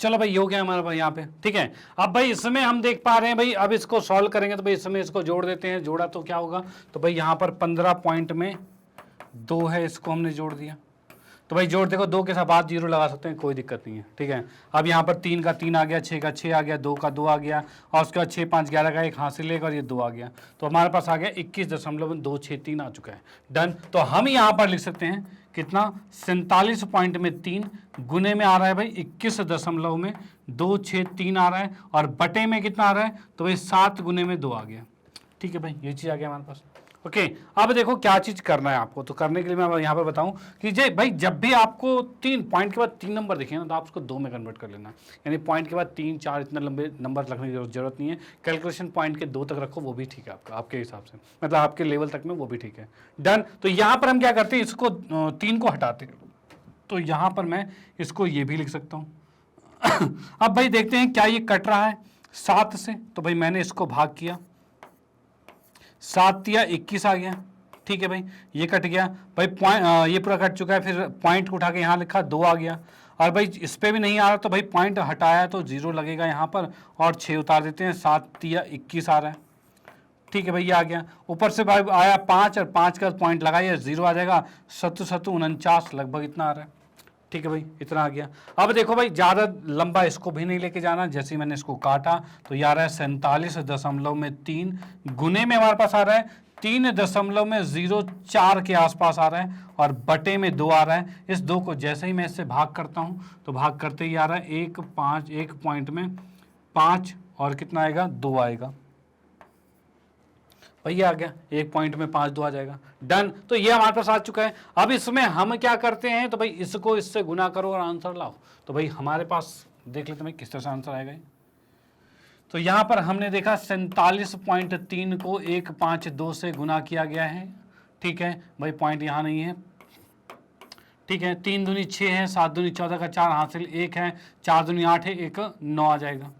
चलो भाई, ये हो गया हमारा भाई यहाँ पे। ठीक है, अब भाई इसमें हम देख पा रहे हैं भाई, अब इसको सॉल्व करेंगे तो भाई इसमें इसको जोड़ देते हैं। जोड़ा तो क्या होगा, तो भाई यहाँ पर 15 पॉइंट में 2 है, इसको हमने जोड़ दिया, तो भाई जोड़ देखो, 2 के साथ बाद 0 लगा सकते हैं, कोई दिक्कत नहीं है। ठीक है, अब यहाँ पर 3 का 3 आ गया, 6 का 6 आ गया, 2 का 2 आ गया, और उसके बाद 6 5 11 का 1 हासिल 1, और ये 2 आ गया, तो हमारे पास आ गया 21.263 आ चुका है। डन, तो हम यहाँ पर लिख सकते हैं कितना, 47.3 गुने में आ रहा है भाई 21.263 आ रहा है, और बटे में कितना आ रहा है, तो भाई 7 गुने में 2 आ गया। ठीक है भाई, ये चीज़ आ गया हमारे पास। ओके, अब देखो क्या चीज़ करना है आपको, तो करने के लिए मैं यहाँ पर बताऊँ कि भाई जब भी आपको 3 पॉइंट के बाद 3 नंबर दिखे ना, तो आप उसको 2 में कन्वर्ट कर लेना, यानी पॉइंट के बाद 3 4 इतना लंबे नंबर रखने की जरूरत नहीं है। कैलकुलेशन पॉइंट के 2 तक रखो, वो भी ठीक है आपका, आपके हिसाब से, मतलब आपके लेवल तक में वो भी ठीक है। डन, तो यहाँ पर हम क्या करते हैं, इसको 3 को हटाते हैं, तो यहाँ पर मैं इसको ये भी लिख सकता हूँ। अब भाई देखते हैं क्या ये कट रहा है 7 से, तो भाई मैंने इसको भाग किया, 7 या 21 आ गया। ठीक है भाई, ये कट गया भाई, पॉइंट ये पूरा कट चुका है, फिर पॉइंट को उठा के यहाँ लिखा 2 आ गया, और भाई इस पर भी नहीं आ रहा, तो भाई पॉइंट हटाया तो 0 लगेगा यहाँ पर, और 6 उतार देते हैं, 7 या 21 आ रहा है। ठीक है भाई, ये आ गया, ऊपर से भाई आया 5, और 5 का पॉइंट लगाइए 0 आ जाएगा, 7 7 49 लगभग इतना आ रहा है। ठीक है भाई, इतना आ गया। अब देखो भाई, ज़्यादा लंबा इसको भी नहीं लेके जाना, जैसे ही मैंने इसको काटा तो ये आ रहा है 47.3 गुने में हमारे पास आ रहा है 3.04 के आसपास आ रहा है, और बटे में 2 आ रहा है। इस 2 को जैसे ही मैं इससे भाग करता हूँ, तो भाग करते ही आ रहा है 1 5, 1 पॉइंट में 5, और कितना आएगा 2 आएगा भाई, ये आ गया 1 पॉइंट में 5 2 आ जाएगा। डन, तो ये हमारे पास आ चुका है। अब इसमें हम क्या करते हैं, तो भाई इसको इससे गुना करो और आंसर लाओ, तो भाई हमारे पास देख लेते हैं किस तरह से आंसर आएगा। तो यहाँ पर हमने देखा 47.3 को 152 से गुना किया गया है। ठीक है भाई, पॉइंट यहाँ नहीं है। ठीक है, 3 दूनी 6 है, 7 दूनी 14 का 4 हासिल 1 है, 4 दूनी 8 है, 1 9 आ जाएगा।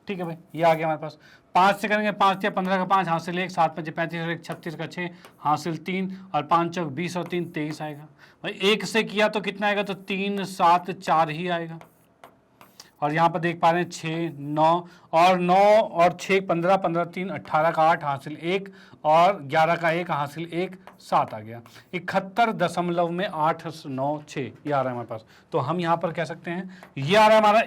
ठीक है भाई, ये आ गया हमारे पास। 5 से करेंगे, 5 या 15 का 5 हासिल 1, 7 5 35 और 1 36 का 6 हासिल 3, और 5 चौक 20 और 3 23 आएगा भाई। 1 से किया तो कितना आएगा, तो 3 7 4 ही आएगा, और यहाँ पर देख पा रहे हैं 6 9 और 9 और 6 15 15 3 18 का 8 हासिल 1, और 11 का 1 हासिल 1 7 आ गया। 71.896 ये आ रहा है हमारे पास। तो हम यहाँ पर कह सकते हैं ये आ रहा है हमारा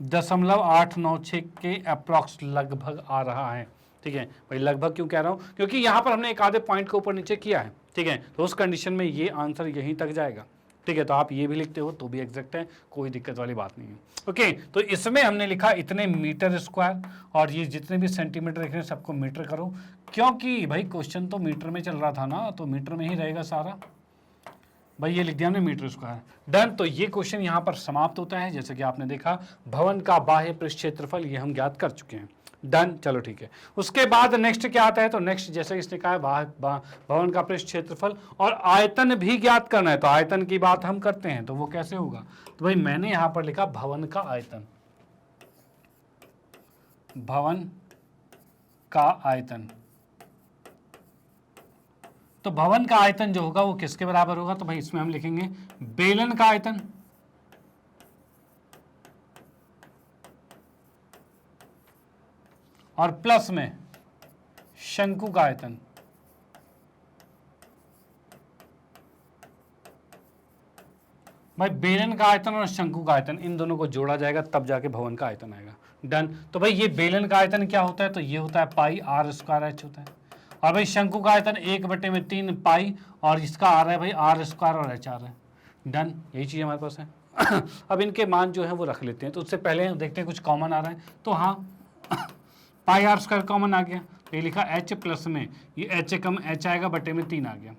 71.896 के अप्रॉक्स लगभग आ रहा है। ठीक है भाई, लगभग क्यों कह रहा हूँ, क्योंकि यहाँ पर हमने एक आधे पॉइंट को ऊपर नीचे किया है। ठीक है, तो उस कंडीशन में ये आंसर यहीं तक जाएगा। ठीक है, तो आप ये भी लिखते हो तो भी एग्जैक्ट है, कोई दिक्कत वाली बात नहीं है। ओके, तो इसमें हमने लिखा इतने मीटर स्क्वायर, और ये जितने भी सेंटीमीटर लिख रहे हैं सबको मीटर करो, क्योंकि भाई क्वेश्चन तो मीटर में चल रहा था ना, तो मीटर में ही रहेगा सारा। भाई ये लिख दिया हमने मीटर स्क्वायर। डन, तो ये क्वेश्चन यहाँ पर समाप्त होता है। जैसे कि आपने देखा भवन का बाह्य पृष्ठ क्षेत्रफल ये हम ज्ञात कर चुके हैं। डन, चलो ठीक है। उसके बाद नेक्स्ट क्या आता है, तो नेक्स्ट जैसे इसने कहा है भवन का पृष्ठ क्षेत्रफल और आयतन भी ज्ञात करना है, तो आयतन की बात हम करते हैं, तो वो कैसे होगा, तो भाई मैंने यहां पर लिखा भवन का आयतन, भवन का आयतन। तो भवन का आयतन जो होगा वो किसके बराबर होगा, तो भाई इसमें हम लिखेंगे बेलन का आयतन, और प्लस में शंकु का आयतन। भाई बेलन का आयतन और शंकु का आयतन इन दोनों को जोड़ा जाएगा तब जाके भवन का आयतन आएगा। डन। तो भाई ये बेलन का आयतन क्या होता है, तो ये होता है पाई आर स्क्वायर एच होता है। और भाई शंकु का आयतन 1/3 पाई और इसका आ रहा है भाई आर स्क्वायर और एच आ रहा है। डन, यही चीज़ हमारे पास है। अब इनके मान जो है वो रख लेते हैं। तो उससे पहले देखते हैं कुछ कॉमन आ रहा है। तो हाँ, पाई आर स्क्वायर कॉमन आ गया, तो ये लिखा एच प्लस में ये एच कम एच आएगा बटे में 3 आ गया।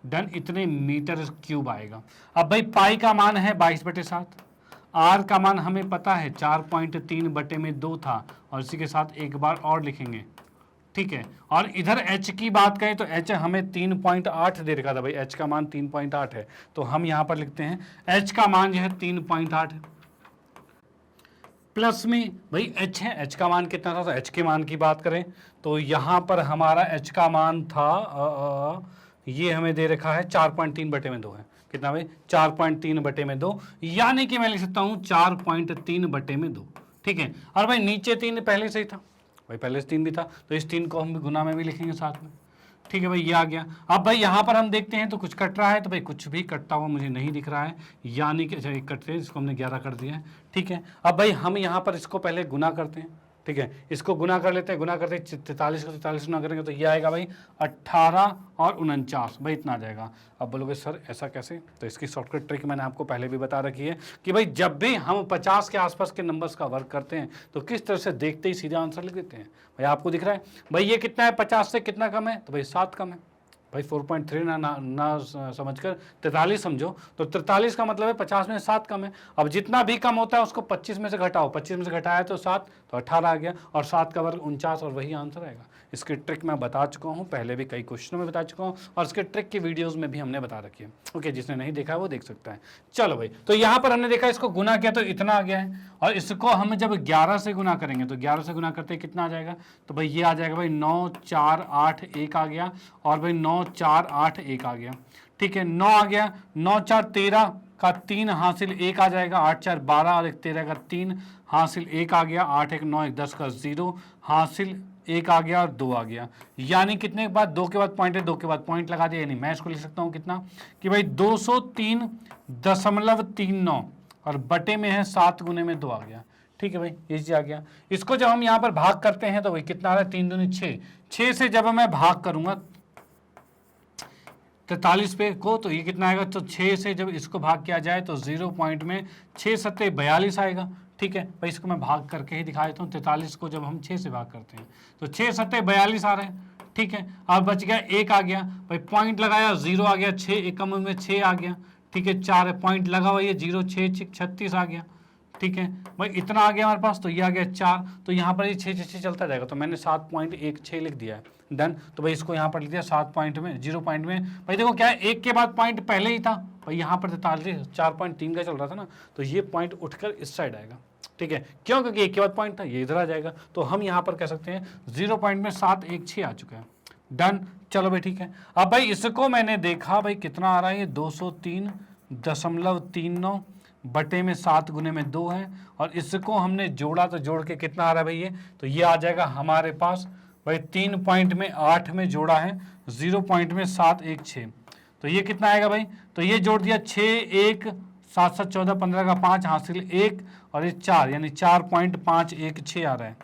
डन, इतने मीटर क्यूब आएगा। अब भाई पाई का मान है 22/7, आर का मान हमें पता है 4.3/2 था और इसी के साथ एक बार और लिखेंगे, ठीक है। और इधर एच की बात करें तो एच हमें 3.8 दे रखा था भाई, एच का मान 3.8 है, तो हम यहाँ पर लिखते हैं एच का मान जो है 3.8 है। प्लस में भाई एच है, एच का मान कितना था, तो एच के मान की बात करें तो यहाँ पर हमारा एच का मान था ये हमें दे रखा है 4.3/2 है। कितना भाई, 4.3/2, यानी कि मैं लिख सकता हूँ 4.3/2, ठीक है। और भाई नीचे 3 पहले से ही था भाई, पहले से 3 भी था, तो इस 3 को हम गुना में भी लिखेंगे साथ में, ठीक है भाई, ये आ गया। अब भाई यहाँ पर हम देखते हैं तो कुछ कट रहा है, तो भाई कुछ भी कटता हुआ मुझे नहीं दिख रहा है, यानी कि अच्छा एक कटते हैं, इसको हमने 11 कर दिया है, ठीक है। अब भाई हम यहाँ पर इसको पहले गुना करते हैं, ठीक है, इसको गुना कर लेते हैं, गुना करते 43 को 43 गुना करेंगे तो ये आएगा भाई 18 और 49, भाई इतना आ जाएगा। अब बोलोगे सर ऐसा कैसे, तो इसकी शॉर्टकट ट्रिक मैंने आपको पहले भी बता रखी है कि भाई जब भी हम 50 के आसपास के नंबर्स का वर्क करते हैं तो किस तरह से देखते ही सीधा आंसर लिख देते हैं। भाई आपको दिख रहा है भाई ये कितना है, 50 से कितना कम है, तो भाई 7 कम है भाई, 4.3 ना समझकर 43 समझो, तो 43 का मतलब है 50 में 7 कम है। अब जितना भी कम होता है उसको 25 में से घटाओ, 25 में से घटाया तो 7, तो 18 आ गया, और 7 का वर्ग 49, और वही आंसर आएगा। इसकी ट्रिक मैं बता चुका हूँ, पहले भी कई क्वेश्चनों में बता चुका हूँ, और इसके ट्रिक की वीडियोज़ में भी हमने बता रखी है। ओके, जिसने नहीं देखा है वो देख सकता है। चलो भाई, तो यहाँ पर हमने देखा इसको गुना किया तो इतना आ गया है, और इसको हम जब 11 से गुना करेंगे तो 11 से गुना करते कितना आ जाएगा, तो भाई ये आ जाएगा भाई 9 4 8 1 आ गया, और भाई 9 4 8 1 आ गया, ठीक है। 9 आ गया, 9 4 13 का 3 हासिल 1 आ जाएगा, 8 4 12 और 1 13 का 3 हासिल 1 आ गया, 8 1 9 1 10 का 0 हासिल 1 आ गया, और 2 आ गया, यानी कितने के बाद 2 के बाद पॉइंट है, 2 के बाद पॉइंट लगा दिया, यानी मैं इसको लिख सकता हूँ कितना कि भाई 203.39 और बटे में है 7 गुने में 2 आ गया, ठीक है भाई, ये चीज आ गया। इसको जब हम यहाँ पर भाग करते हैं तो भाई कितना आ रहा है, 3 दूनी 6, 6 से जब मैं भाग करूंगा 43 पे को तो ये कितना आएगा, तो 6 से जब इसको भाग किया जाए तो 0 पॉइंट में 6 7 42 आएगा, ठीक है भाई। इसको मैं भाग करके ही दिखा देता हूँ, 43 को जब हम 6 से भाग करते हैं तो 6 7 42 आ रहे हैं, ठीक है। अब बच गया 1 आ गया भाई, पॉइंट लगाया 0 आ गया, 6 एकम में 6 आ गया, ठीक है। 4 है, पॉइंट लगा हुआ ये 0 6 36 आ गया, ठीक है भाई, इतना आ गया हमारे पास, तो ये आ गया 4, तो यहाँ पर ये 6 6 चलता जाएगा, तो मैंने 7.16 लिख दिया है। डन, तो भाई इसको यहाँ पर लिख दिया 7 पॉइंट में 0 पॉइंट में, भाई देखो क्या है, 1 के बाद पॉइंट पहले ही था भाई, यहाँ पर 4.3 का चल रहा था ना, तो ये पॉइंट उठकर इस साइड आएगा, ठीक है, क्यों, क्योंकि 1 के बाद पॉइंट था, ये इधर आ जाएगा, तो हम यहाँ पर कह सकते हैं 0 पॉइंट में 716 आ चुका है। डन, चलो भाई ठीक है। अब भाई इसको मैंने देखा भाई कितना आ रहा है, ये 203.39 बटे में 7 गुने में 2 है, और इसको हमने जोड़ा तो जोड़ के कितना आ रहा है भाई, ये तो ये आ जाएगा हमारे पास भाई 3 पॉइंट में 8 में जोड़ा है, 0 पॉइंट में 716, तो ये कितना आएगा भाई, तो ये जोड़ दिया 6 1 7 7 14 15 का 5 हासिल 1 और ये 4, यानी 4.516 आ रहा है,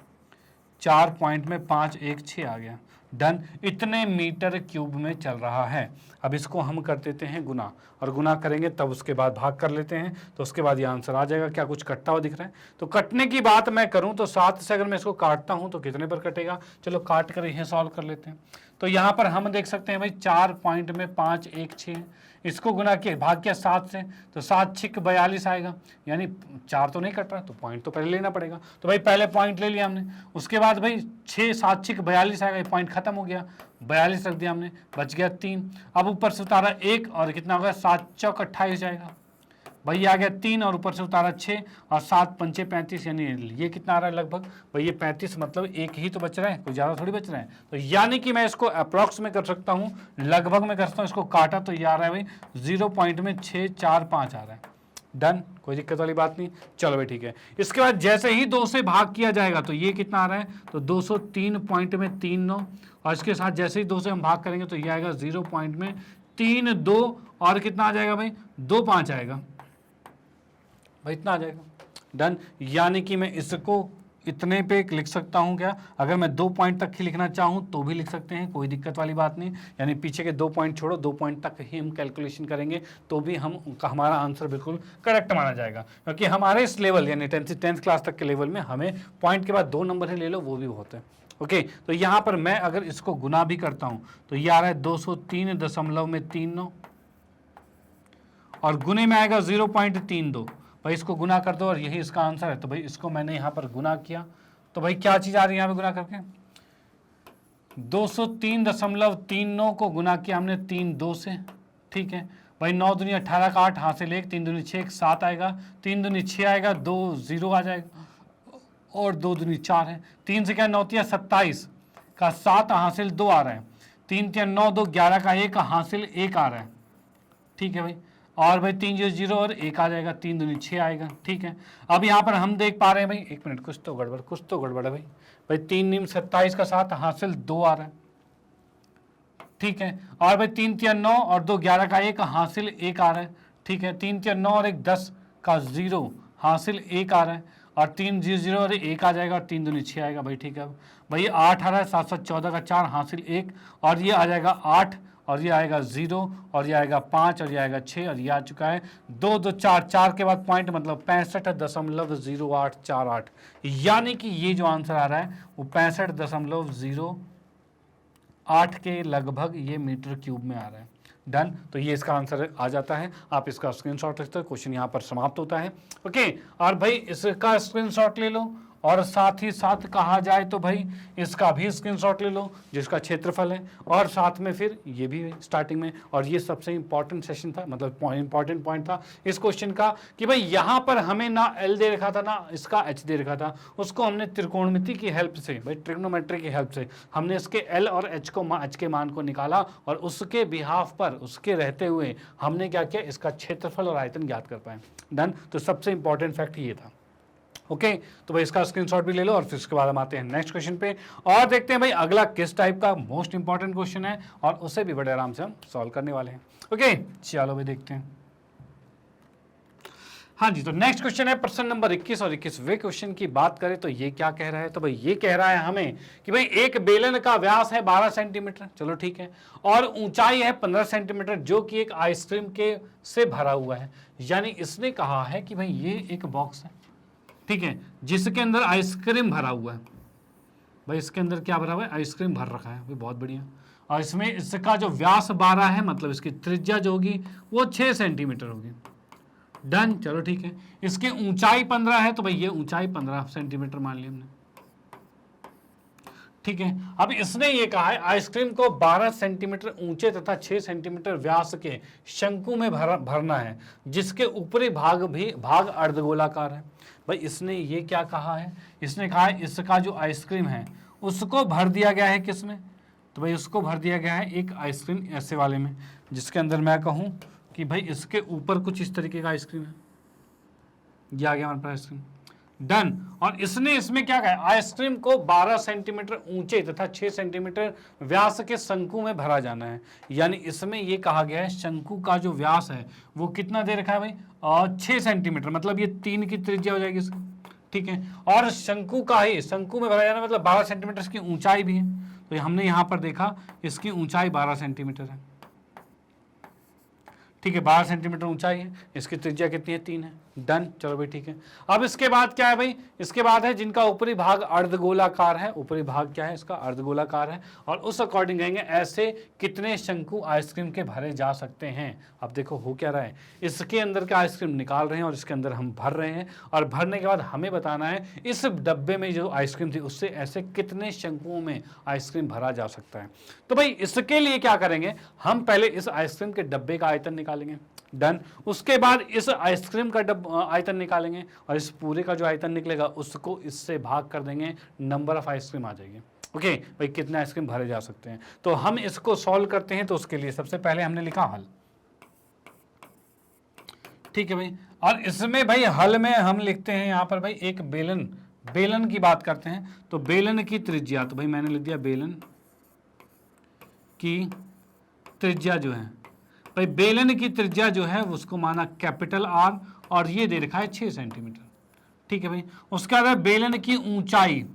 4.516 आ गया। डन, इतने मीटर क्यूब में चल रहा है। अब इसको हम कर देते हैं गुना, और गुना करेंगे तब उसके बाद भाग कर लेते हैं, तो उसके बाद ये आंसर आ जाएगा। क्या कुछ कटता हुआ दिख रहा है, तो कटने की बात मैं करूं तो 7 से अगर मैं इसको काटता हूं तो कितने पर कटेगा, चलो काट कर यह सॉल्व कर लेते हैं। तो यहाँ पर हम देख सकते हैं भाई 4 पॉइंट में 516, इसको गुना किया भाग किया 7 से, तो 7 6 42 आएगा, यानी 4 तो नहीं कट रहा, तो पॉइंट तो पहले लेना पड़ेगा, तो भाई पहले पॉइंट ले लिया हमने, उसके बाद भाई 6 7 6 42 आएगा, पॉइंट खत्म हो गया, 42 रख दिया हमने, बच गया 3, अब ऊपर से उतारा 1 और कितना होगा 7 चौक 28 आएगा भाई, आ गया 3 और ऊपर से उतारा 6 और 7 पंचे 35, यानी ये कितना आ रहा है लगभग भाई, ये 35 मतलब एक ही तो बच रहा है, कोई ज़्यादा थोड़ी बच रहा है, तो यानी कि मैं इसको अप्रॉक्स में कर सकता हूँ, लगभग में कर सकता हूँ, इसको काटा तो ये आ रहा है भाई 0 पॉइंट में 645 आ रहा है। डन, कोई दिक्कत वाली बात नहीं। चलो भाई ठीक है। इसके बाद जैसे ही 2 से भाग किया जाएगा तो ये कितना आ रहा है, तो 203 पॉइंट में 39, और इसके साथ जैसे ही 2 से हम भाग करेंगे तो ये आएगा 0 पॉइंट में 32, और कितना आ जाएगा भाई, 25 आएगा भाई, इतना आ जाएगा। डन, यानी कि मैं इसको इतने पे लिख सकता हूं क्या, अगर मैं 2 पॉइंट तक ही लिखना चाहूं तो भी लिख सकते हैं, कोई दिक्कत वाली बात नहीं। यानी पीछे के 2 पॉइंट छोड़ो, 2 पॉइंट तक ही हम कैलकुलेशन करेंगे तो भी हमारा आंसर बिल्कुल करेक्ट माना जाएगा, क्योंकि हमारे इस लेवल यानी 10th क्लास तक के लेवल में हमें पॉइंट के बाद 2 नंबर ही ले लो वो भी बहुत है। ओके, तो यहाँ पर मैं अगर इसको गुना भी करता हूँ तो ये आ रहा है 203.39, और गुने में आएगा 0.32। भाई इसको गुना कर दो और यही इसका आंसर है। तो भाई इसको मैंने यहाँ पर गुना किया तो भाई क्या चीज़ आ रही है यहाँ पे गुना करके, 203.39 को गुना किया हमने 3 2 से, ठीक है भाई। 9 दूनी 18 का 8 हासिल 1, 3 दूनी 6 7 आएगा, 3 दूनी 6 आएगा, 2 0 आ जाएगा, और 2 दूनी 4 है, 3 से क्या 9 तिया 27 का 7 हासिल 2 आ रहा है, 3 तिया 9 2 11 का 1 हासिल 1 आ रहा है, ठीक है भाई। और भाई 3 0 0 और 1 आ जाएगा, 3 दूनी 6 आएगा, ठीक है। अब यहाँ पर हम देख पा रहे हैं भाई, 1 मिनट, कुछ तो गड़बड़ है भाई। भाई 3 नीम 27 का 7 हासिल 2 आ रहा है, ठीक है। और भाई 3 तिया 9 और 2 11 का 1 हासिल 1 आ रहा है, ठीक है। 3 तिया 9 और 1 10 का 0 हासिल 1 आ रहा है, और 3 0 0 और 1 आ जाएगा, और 3 दूनी 6 आएगा भाई, ठीक है। अब भाई 8 आ रहा है, 7 7 14 का 4 हासिल 1, और ये आ जाएगा 8, और ये आएगा 0, और ये आएगा 5, और ये आएगा 6, और ये आ चुका है 2 2 4 4 के बाद पॉइंट मतलब 65.0848, यानी कि ये जो आंसर आ रहा है वो 65.08 के लगभग ये मीटर क्यूब में आ रहा है। डन, तो ये इसका आंसर आ जाता है। आप इसका स्क्रीनशॉट रखते हो, क्वेश्चन यहाँ पर समाप्त होता है। ओके, और भाई इसका स्क्रीनशॉट ले लो, और साथ ही साथ कहा जाए तो भाई इसका भी स्क्रीनशॉट ले लो जिसका क्षेत्रफल है, और साथ में फिर ये भी स्टार्टिंग में। और ये सबसे इंपॉर्टेंट सेशन था, मतलब इंपॉर्टेंट पॉइंट था इस क्वेश्चन का, कि भाई यहाँ पर हमें ना एल दे रखा था ना इसका एच दे रखा था, उसको हमने त्रिकोणमिति की हेल्प से, भाई ट्रिग्नोमेट्री की हेल्प से हमने इसके एल और एच के मान को निकाला, और उसके बिहाफ पर उसके रहते हुए हमने क्या किया, इसका क्षेत्रफल और आयतन ज्ञात कर पाए। डन, तो सबसे इंपॉर्टेंट फैक्ट ये था। ओके, तो भाई इसका स्क्रीनशॉट भी ले लो, और फिर उसके बाद हम आते हैं नेक्स्ट क्वेश्चन पे, और देखते हैं भाई अगला किस टाइप का मोस्ट इंपॉर्टेंट क्वेश्चन है, और उसे भी बड़े आराम से हम सॉल्व करने वाले हैं। ओके, चलो भाई देखते हैं। हाँ जी, तो नेक्स्ट क्वेश्चन है प्रश्न नंबर 21, और 21वें क्वेश्चन की बात करें तो ये क्या कह रहा है, तो भाई ये कह रहा है हमें कि भाई एक बेलन का व्यास है 12 सेंटीमीटर, चलो ठीक है, और ऊंचाई है 15 सेंटीमीटर, जो कि एक आइसक्रीम के से भरा हुआ है। यानी इसने कहा है कि भाई ये एक बॉक्स है, ठीक है, जिसके अंदर आइसक्रीम भरा हुआ है। भाई इसके अंदर क्या भरा हुआ है, आइसक्रीम भर रखा है, भाई बहुत बढ़िया। और इसमें इसका जो व्यास 12 है, मतलब इसकी त्रिज्या जो होगी वो 6 सेंटीमीटर होगी। डन, चलो ठीक है। इसकी ऊंचाई 15 है, तो भाई ये ऊंचाई 15 सेंटीमीटर मान ली हमने, ठीक है। अब इसने ये कहा है आइसक्रीम को 12 सेंटीमीटर ऊंचे तथा 6 सेंटीमीटर व्यास के शंकु में भरना है, जिसके ऊपरी भाग अर्धगोलाकार है। भाई इसने ये क्या कहा है, इसने कहा है इसका जो आइसक्रीम है उसको भर दिया गया है किसमें, तो भाई उसको भर दिया गया है एक आइसक्रीम ऐसे वाले में, जिसके अंदर मैं कहूँ कि भाई इसके ऊपर कुछ इस तरीके का आइसक्रीम है, ये आ गया हमारे पास आइसक्रीम। डन, और इसने इसमें क्या कहा, आइसक्रीम को 12 सेंटीमीटर ऊंचे तथा 6 सेंटीमीटर व्यास के शंकु में भरा जाना है। यानी इसमें ये कहा गया है शंकु का जो व्यास है वो कितना दे रखा है भाई, 6 सेंटीमीटर, मतलब ये 3 की त्रिज्या हो जाएगी इसकी, ठीक है। और शंकु में भरा जाना मतलब 12 सेंटीमीटर इसकी ऊंचाई भी है, तो हमने यहाँ पर देखा इसकी ऊंचाई 12 सेंटीमीटर है, ठीक है, 12 सेंटीमीटर ऊंचाई है, इसकी त्रिज्या कितनी है, 3 है। डन, चलो भाई ठीक है। अब इसके बाद क्या है भाई, इसके बाद है जिनका ऊपरी भाग अर्धगोलाकार है, ऊपरी भाग क्या है इसका, अर्धगोलाकार है, और उस अकॉर्डिंग कहेंगे ऐसे कितने शंकु आइसक्रीम के भरे जा सकते हैं। अब देखो हो क्या रहा है, इसके अंदर का आइसक्रीम निकाल रहे हैं और इसके अंदर हम भर रहे हैं, और भरने के बाद हमें बताना है इस डब्बे में जो आइसक्रीम थी उससे ऐसे कितने शंकुओं में आइसक्रीम भरा जा सकता है। तो भाई इसके लिए क्या करेंगे, हम पहले इस आइसक्रीम के डब्बे का आयतन निकालेंगे। डन, उसके बाद इस आइसक्रीम का आयतन निकालेंगे, और इस पूरे का जो आयतन निकलेगा उसको इससे भाग कर देंगे, नंबर ऑफ आइसक्रीम आ जाएगी। ओके भाई, कितने आइसक्रीम भरे जा सकते हैं। तो हम इसको सॉल्व करते हैं, तो उसके लिए सबसे पहले हमने लिखा हल, ठीक है भाई। और इसमें भाई हल में हम लिखते हैं यहाँ पर भाई एक बेलन, बेलन की बात करते हैं तो बेलन की त्रिज्या, तो भाई मैंने लिख दिया बेलन की त्रिज्या जो है, भाई बेलन की त्रिज्या जो है उसको माना कैपिटल आर, और ये दे रखा है 6 सेंटीमीटर। ठीक है भाई, उसके बाद बेलन की ऊंचाई,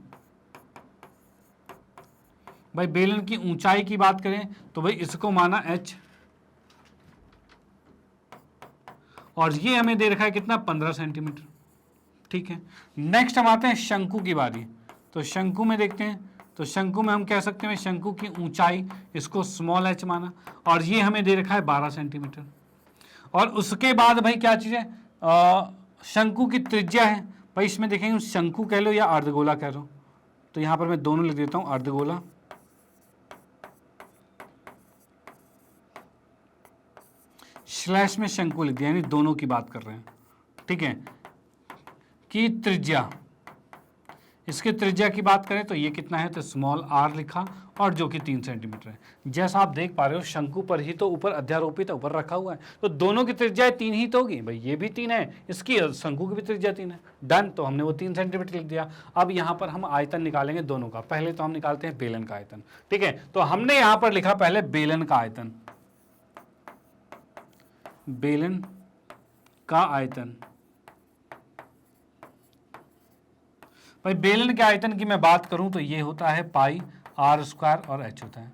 भाई बेलन की ऊंचाई की बात करें तो भाई इसको माना h, और ये हमें दे रखा है कितना 15 सेंटीमीटर। ठीक है, नेक्स्ट हम आते हैं शंकु की बारी। तो शंकु में देखते हैं, तो शंकु में हम कह सकते हैं शंकु की ऊंचाई, इसको स्मॉल h माना, और ये हमें दे रखा है 12 सेंटीमीटर। और उसके बाद भाई क्या चीज़ है, शंकु की त्रिज्या है, भाई इसमें देखेंगे शंकु कह लो या अर्धगोला कह लो, तो यहाँ पर मैं दोनों लिख देता हूँ, अर्धगोला स्लैश में शंकु लिख दिया, यानी दोनों की बात कर रहे हैं। ठीक है, की त्रिज्या, इसके त्रिज्या की बात करें तो ये कितना है, तो स्मॉल आर लिखा, और जो कि 3 सेंटीमीटर है। जैसा आप देख पा रहे हो शंकु पर ही तो ऊपर अध्यारोपित ऊपर रखा हुआ है, तो दोनों की त्रिज्या 3 ही तो होगी, भाई ये भी 3 है, इसकी शंकु की भी त्रिज्या 3 है। डन, तो हमने वो 3 सेंटीमीटर लिख दिया। अब यहाँ पर हम आयतन निकालेंगे दोनों का। पहले तो हम निकालते हैं बेलन का आयतन। ठीक है, तो हमने यहाँ पर लिखा पहले बेलन का आयतन, बेलन का आयतन। भाई बेलन के आयतन की मैं बात करूं तो ये होता है पाई आर स्क्वायर और एच होता है।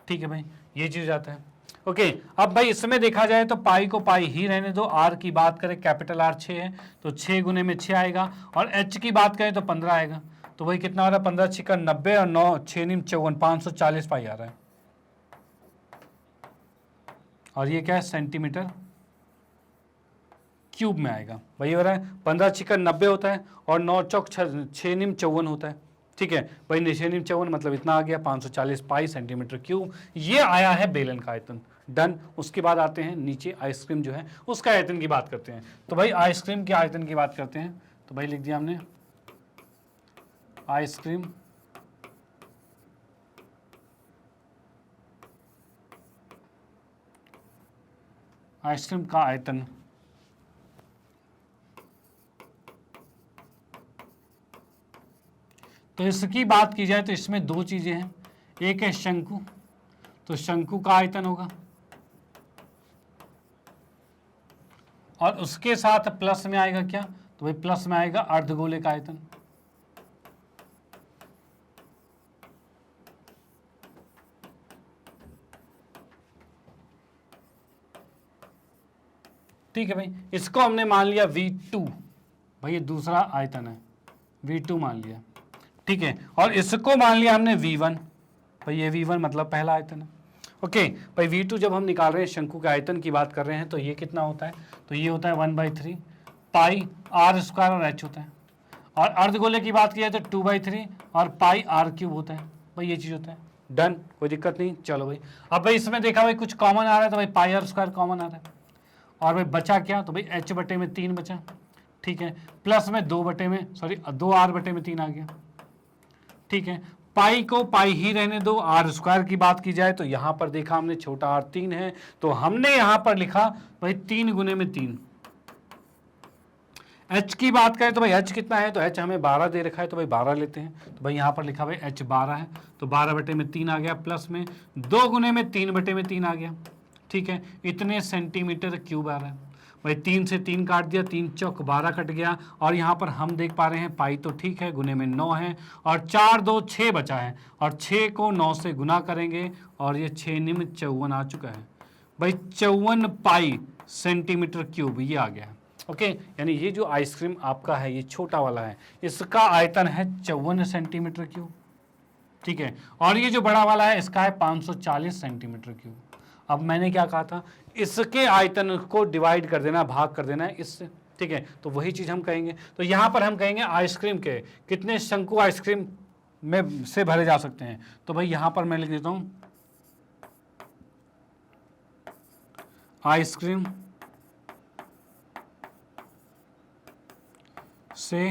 ठीक है भाई, ये चीज आता है। ओके, अब भाई इसमें देखा जाए तो पाई को पाई ही रहने दो, आर की बात करें कैपिटल आर 6 है तो 6 गुने में 6 आएगा, और एच की बात करें तो 15 आएगा। तो भाई कितना हो रहा है, 15 छिका 90 और 9 6 नीम 54, 540 पाई आ रहा है। और ये क्या है, सेंटीमीटर क्यूब में आएगा। वही हो रहा है, 15 छिका 90 होता है और 9 चौक 6 निम 54 होता है। ठीक है भाई, 6 निम 54 मतलब इतना आ गया 540 पाई सेंटीमीटर क्यूब। ये आया है बेलन का आयतन। डन, उसके बाद आते हैं नीचे आइसक्रीम जो है उसका आयतन की बात करते हैं। तो भाई आइसक्रीम के आयतन की बात करते हैं, तो भाई लिख दिया हमने आइसक्रीम आइसक्रीम का आयतन। तो इसकी बात की जाए तो इसमें 2 चीजें हैं, एक है शंकु, तो शंकु का आयतन होगा, और उसके साथ प्लस में आएगा क्या, तो भाई प्लस में आएगा अर्धगोले का आयतन। ठीक है भाई, इसको हमने मान लिया V2, भाई ये दूसरा आयतन है, V2 मान लिया। ठीक है, और इसको मान लिया हमने V1, भाई ये V1 मतलब पहला आयतन है। ओके भाई, V2 जब हम निकाल रहे हैं शंकु के आयतन की बात कर रहे हैं तो ये कितना होता है, तो ये होता है 1/3 पाई आर स्क्वायर और एच होता है, और अर्धगोले की बात की जाए तो 2/3 और पाई आर क्यूब होता है। भाई ये चीज़ होता है। डन, कोई दिक्कत नहीं। चलो भाई, अब भाई इसमें देखा भाई कुछ कॉमन आ रहा है, तो भाई पाई आर स्क्वायर कॉमन आ रहा है, और भाई बचा क्या, तो भाई h/3 बचा। ठीक है, प्लस में 2r/3 आ गया। ठीक है, पाई को पाई ही रहने दो। आर स्क्वायर की बात की जाए तो यहां पर देखा हमने छोटा आर 3 है, तो हमने यहां पर लिखा भाई 3 गुने में 3। h की बात करें तो भाई h कितना है, तो h हमें 12 दे रखा है, तो भाई 12 लेते हैं। तो भाई यहाँ पर लिखा भाई h 12 है, तो 12/3 आ गया, प्लस में 2 गुने में 3/3 आ गया। ठीक है, इतने सेंटीमीटर क्यूब आ रहा है। भाई 3 से 3 काट दिया, 3 चौक 12 कट गया, और यहाँ पर हम देख पा रहे हैं पाई तो ठीक है, गुने में 9 है, और 4 2 6 बचा है, और 6 को 9 से गुना करेंगे, और ये 6 निम 54 आ चुका है। भाई 54 पाई सेंटीमीटर क्यूब ये आ गया है। ओके, यानी ये जो आइसक्रीम आपका है ये छोटा वाला है, इसका आयतन है 54 सेंटीमीटर क्यूब। ठीक है, और ये जो बड़ा वाला है इसका है 540 सेंटीमीटर क्यूब। अब मैंने क्या कहा था, इसके आयतन को डिवाइड कर देना, भाग कर देना है इससे। ठीक है, तो वही चीज हम कहेंगे। तो यहां पर हम कहेंगे आइसक्रीम के कितने शंकु आइसक्रीम में से भरे जा सकते हैं, तो भाई यहां पर मैं लिख देता हूं आइसक्रीम से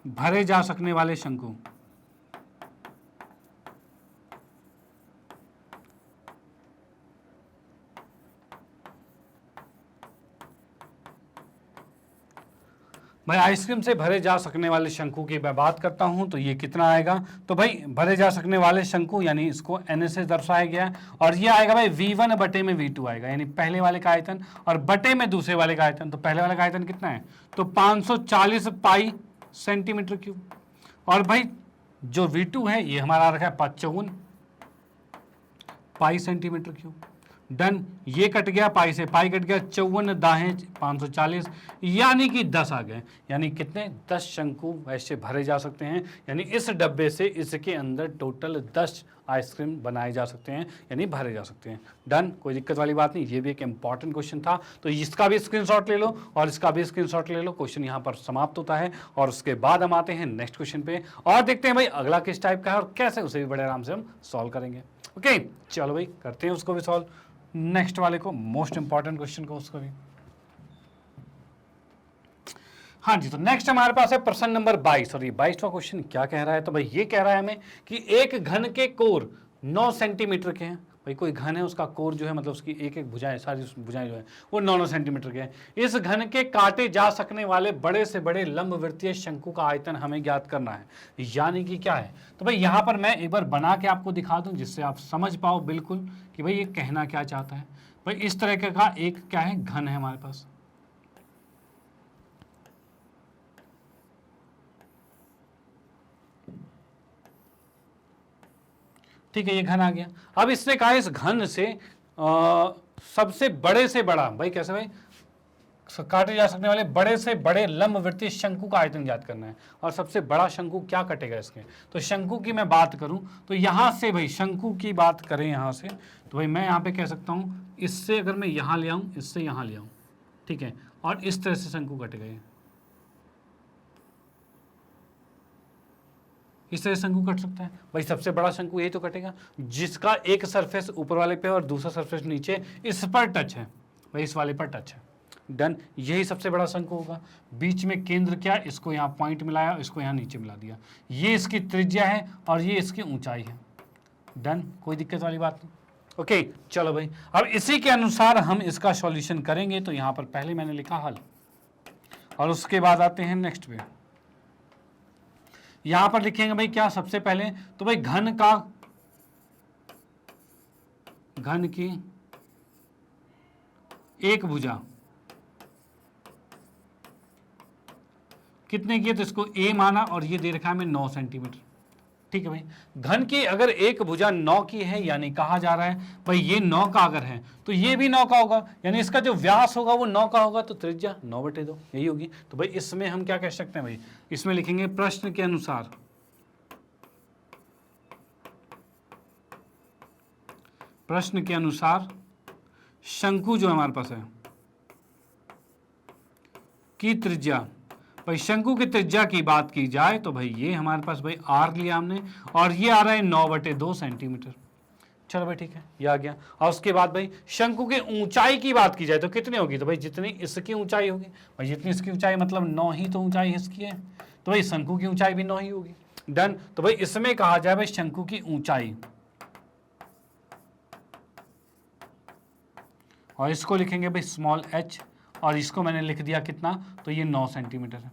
भरे जा सकने वाले शंकु। भाई आइसक्रीम से भरे जा सकने वाले शंकु की मैं बात करता हूं तो ये कितना आएगा, तो भाई भरे जा सकने वाले शंकु यानी इसको n से दर्शाया गया है, और ये आएगा भाई V1 बटे में V2 आएगा, यानी पहले वाले का आयतन और बटे में दूसरे वाले का आयतन। तो पहले वाले का आयतन कितना है, तो 540 पाई सेंटीमीटर क्यूब, और भाई जो V2 है ये हमारा रखा है 55 पाई सेंटीमीटर क्यूब। डन, ये कट गया, पाई से पाई कट गया, 54 दाहें 540, यानी कि 10 आ गए। यानी कितने, 10 शंकु ऐसे भरे जा सकते हैं, यानी इस डब्बे से इसके अंदर टोटल 10 आइसक्रीम बनाए जा सकते हैं, यानी भरे जा सकते हैं। डन, कोई दिक्कत वाली बात नहीं। ये भी एक इंपॉर्टेंट क्वेश्चन था, तो इसका भी स्क्रीनशॉट ले लो और इसका भी स्क्रीनशॉट ले लो। क्वेश्चन यहाँ पर समाप्त होता है और उसके बाद हम आते हैं नेक्स्ट क्वेश्चन पे और देखते हैं भाई अगला किस टाइप का है और कैसे उसे भी बड़े आराम से हम सॉल्व करेंगे। ओके, चलो भाई करते हैं उसको भी सॉल्व, नेक्स्ट वाले को, मोस्ट इंपॉर्टेंट क्वेश्चन को उसको भी। हाँ जी, तो नेक्स्ट हमारे पास है प्रश्न नंबर 22 और ये 22वां क्वेश्चन क्या कह रहा है, तो भाई ये कह रहा है हमें कि एक घन के कोर 9 सेंटीमीटर के हैं। भाई कोई घन है, उसका कोर जो है मतलब उसकी एक एक भुजाएं, सारी भुजाएं जो है वो 9 सेंटीमीटर के हैं। इस घन के काटे जा सकने वाले बड़े से बड़े लंबवृत्तीय शंकु का आयतन हमें ज्ञात करना है, यानी कि क्या है। तो भाई यहाँ पर मैं एक बार बना के आपको दिखा दूं जिससे आप समझ पाओ बिल्कुल कि भाई ये कहना क्या चाहता है। भाई इस तरह का एक क्या है, घन है हमारे पास, ठीक है, ये घन आ गया। अब इसने कहा इस घन से सबसे बड़े से बड़ा, भाई कैसे भाई, काटे जा सकने वाले बड़े से बड़े लंबवृत्तीय शंकु का आयतन ज्ञात करना है, और सबसे बड़ा शंकु क्या कटेगा इसके। तो शंकु की मैं बात करूं तो यहां से भाई शंकु की बात करें यहां से, तो भाई मैं यहां पे कह सकता हूं इससे अगर मैं यहां ले आऊं, इससे यहां ले आऊं, ठीक है, और इस तरह से शंकु कटेगा, ये इस तरह शंकु कट सकता है। भाई सबसे बड़ा शंकु यही तो कटेगा जिसका एक सरफेस ऊपर वाले पे और दूसरा सरफेस नीचे इस पर टच है, भाई इस वाले पर टच है। डन, यही सबसे बड़ा शंकु होगा। बीच में केंद्र क्या, इसको यहाँ पॉइंट मिलाया, इसको यहाँ नीचे मिला दिया, ये इसकी त्रिज्या है और ये इसकी ऊंचाई है। डन, कोई दिक्कत वाली बात नहीं। ओके, चलो भाई अब इसी के अनुसार हम इसका सॉल्यूशन करेंगे। तो यहाँ पर पहले मैंने लिखा हल और उसके बाद आते हैं नेक्स्ट पे। यहां पर लिखेंगे भाई क्या, सबसे पहले तो भाई घन की एक भुजा कितने की है, तो इसको a माना और ये दे रखा है हमें 9 सेंटीमीटर। ठीक है भाई, घन की अगर एक भुजा 9 की है, यानी कहा जा रहा है भाई ये 9 का अगर है तो ये भी 9 का होगा, यानी इसका जो व्यास होगा वो 9 का होगा, तो त्रिज्या 9/2 यही होगी। तो भाई इसमें हम क्या कह सकते हैं भाई, इसमें लिखेंगे प्रश्न के अनुसार, प्रश्न के अनुसार शंकु जो हमारे पास है की त्रिज्या, भाई शंकु की त्रिज्या की बात की जाए तो भाई ये हमारे पास भाई r लिया हमने और ये आ रहा है 9/2 सेंटीमीटर। चलो भाई ठीक है, ये आ गया। और उसके बाद भाई शंकु की ऊंचाई की बात की जाए तो कितनी होगी, तो भाई जितनी इसकी ऊंचाई होगी, भाई जितनी इसकी ऊंचाई मतलब 9 ही तो ऊंचाई इसकी है, तो भाई शंकु की ऊंचाई भी 9 ही होगी। डन, तो भाई इसमें कहा जाए भाई शंकु की ऊंचाई, और इसको लिखेंगे भाई स्मॉल h, और इसको मैंने लिख दिया कितना, तो ये 9 सेंटीमीटर है।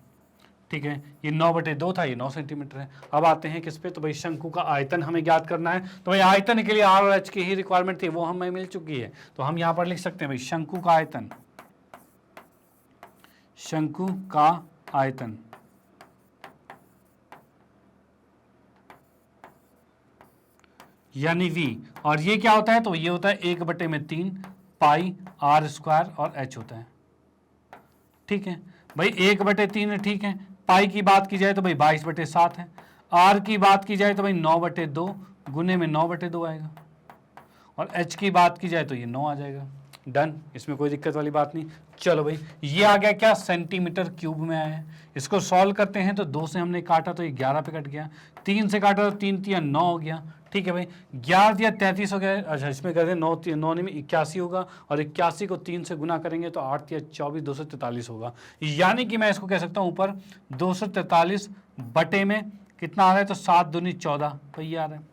ठीक है, ये 9/2 था, ये 9 सेंटीमीटर है। अब आते हैं किस पे, तो भाई शंकु का आयतन हमें ज्ञात करना है। तो भाई आयतन के लिए r और h की ही रिक्वायरमेंट थी, वो हमें मिल चुकी है। तो हम यहां पर लिख सकते हैं भाई शंकु का आयतन, शंकु का आयतन यानी v, और ये क्या होता है, तो ये होता है 1/3 पाई r² और h होता है। ठीक है भाई, 1/3 ठीक है। पाई की बात की जाए तो भाई 22/7 है। r की बात की जाए तो भाई 9/2 गुने में 9/2 आएगा, और h की बात की जाए तो ये 9 आ जाएगा। डन, इसमें कोई दिक्कत वाली बात नहीं। चलो भाई, ये आ गया क्या, सेंटीमीटर क्यूब में आया है। इसको सॉल्व करते हैं तो 2 से हमने काटा तो ये 11 पे कट गया, 3 से काटा तो 3 × 9 हो गया। ठीक है भाई, 11 × 33 हो गया। अच्छा, इसमें करते 9 में 81 होगा, और 81 को 3 से गुना करेंगे तो 8 × 24 243 होगा। यानी कि मैं इसको कह सकता हूँ ऊपर 243 बटे में कितना आ रहा है, तो 7 दूनी 14, तो ये आ रहा है।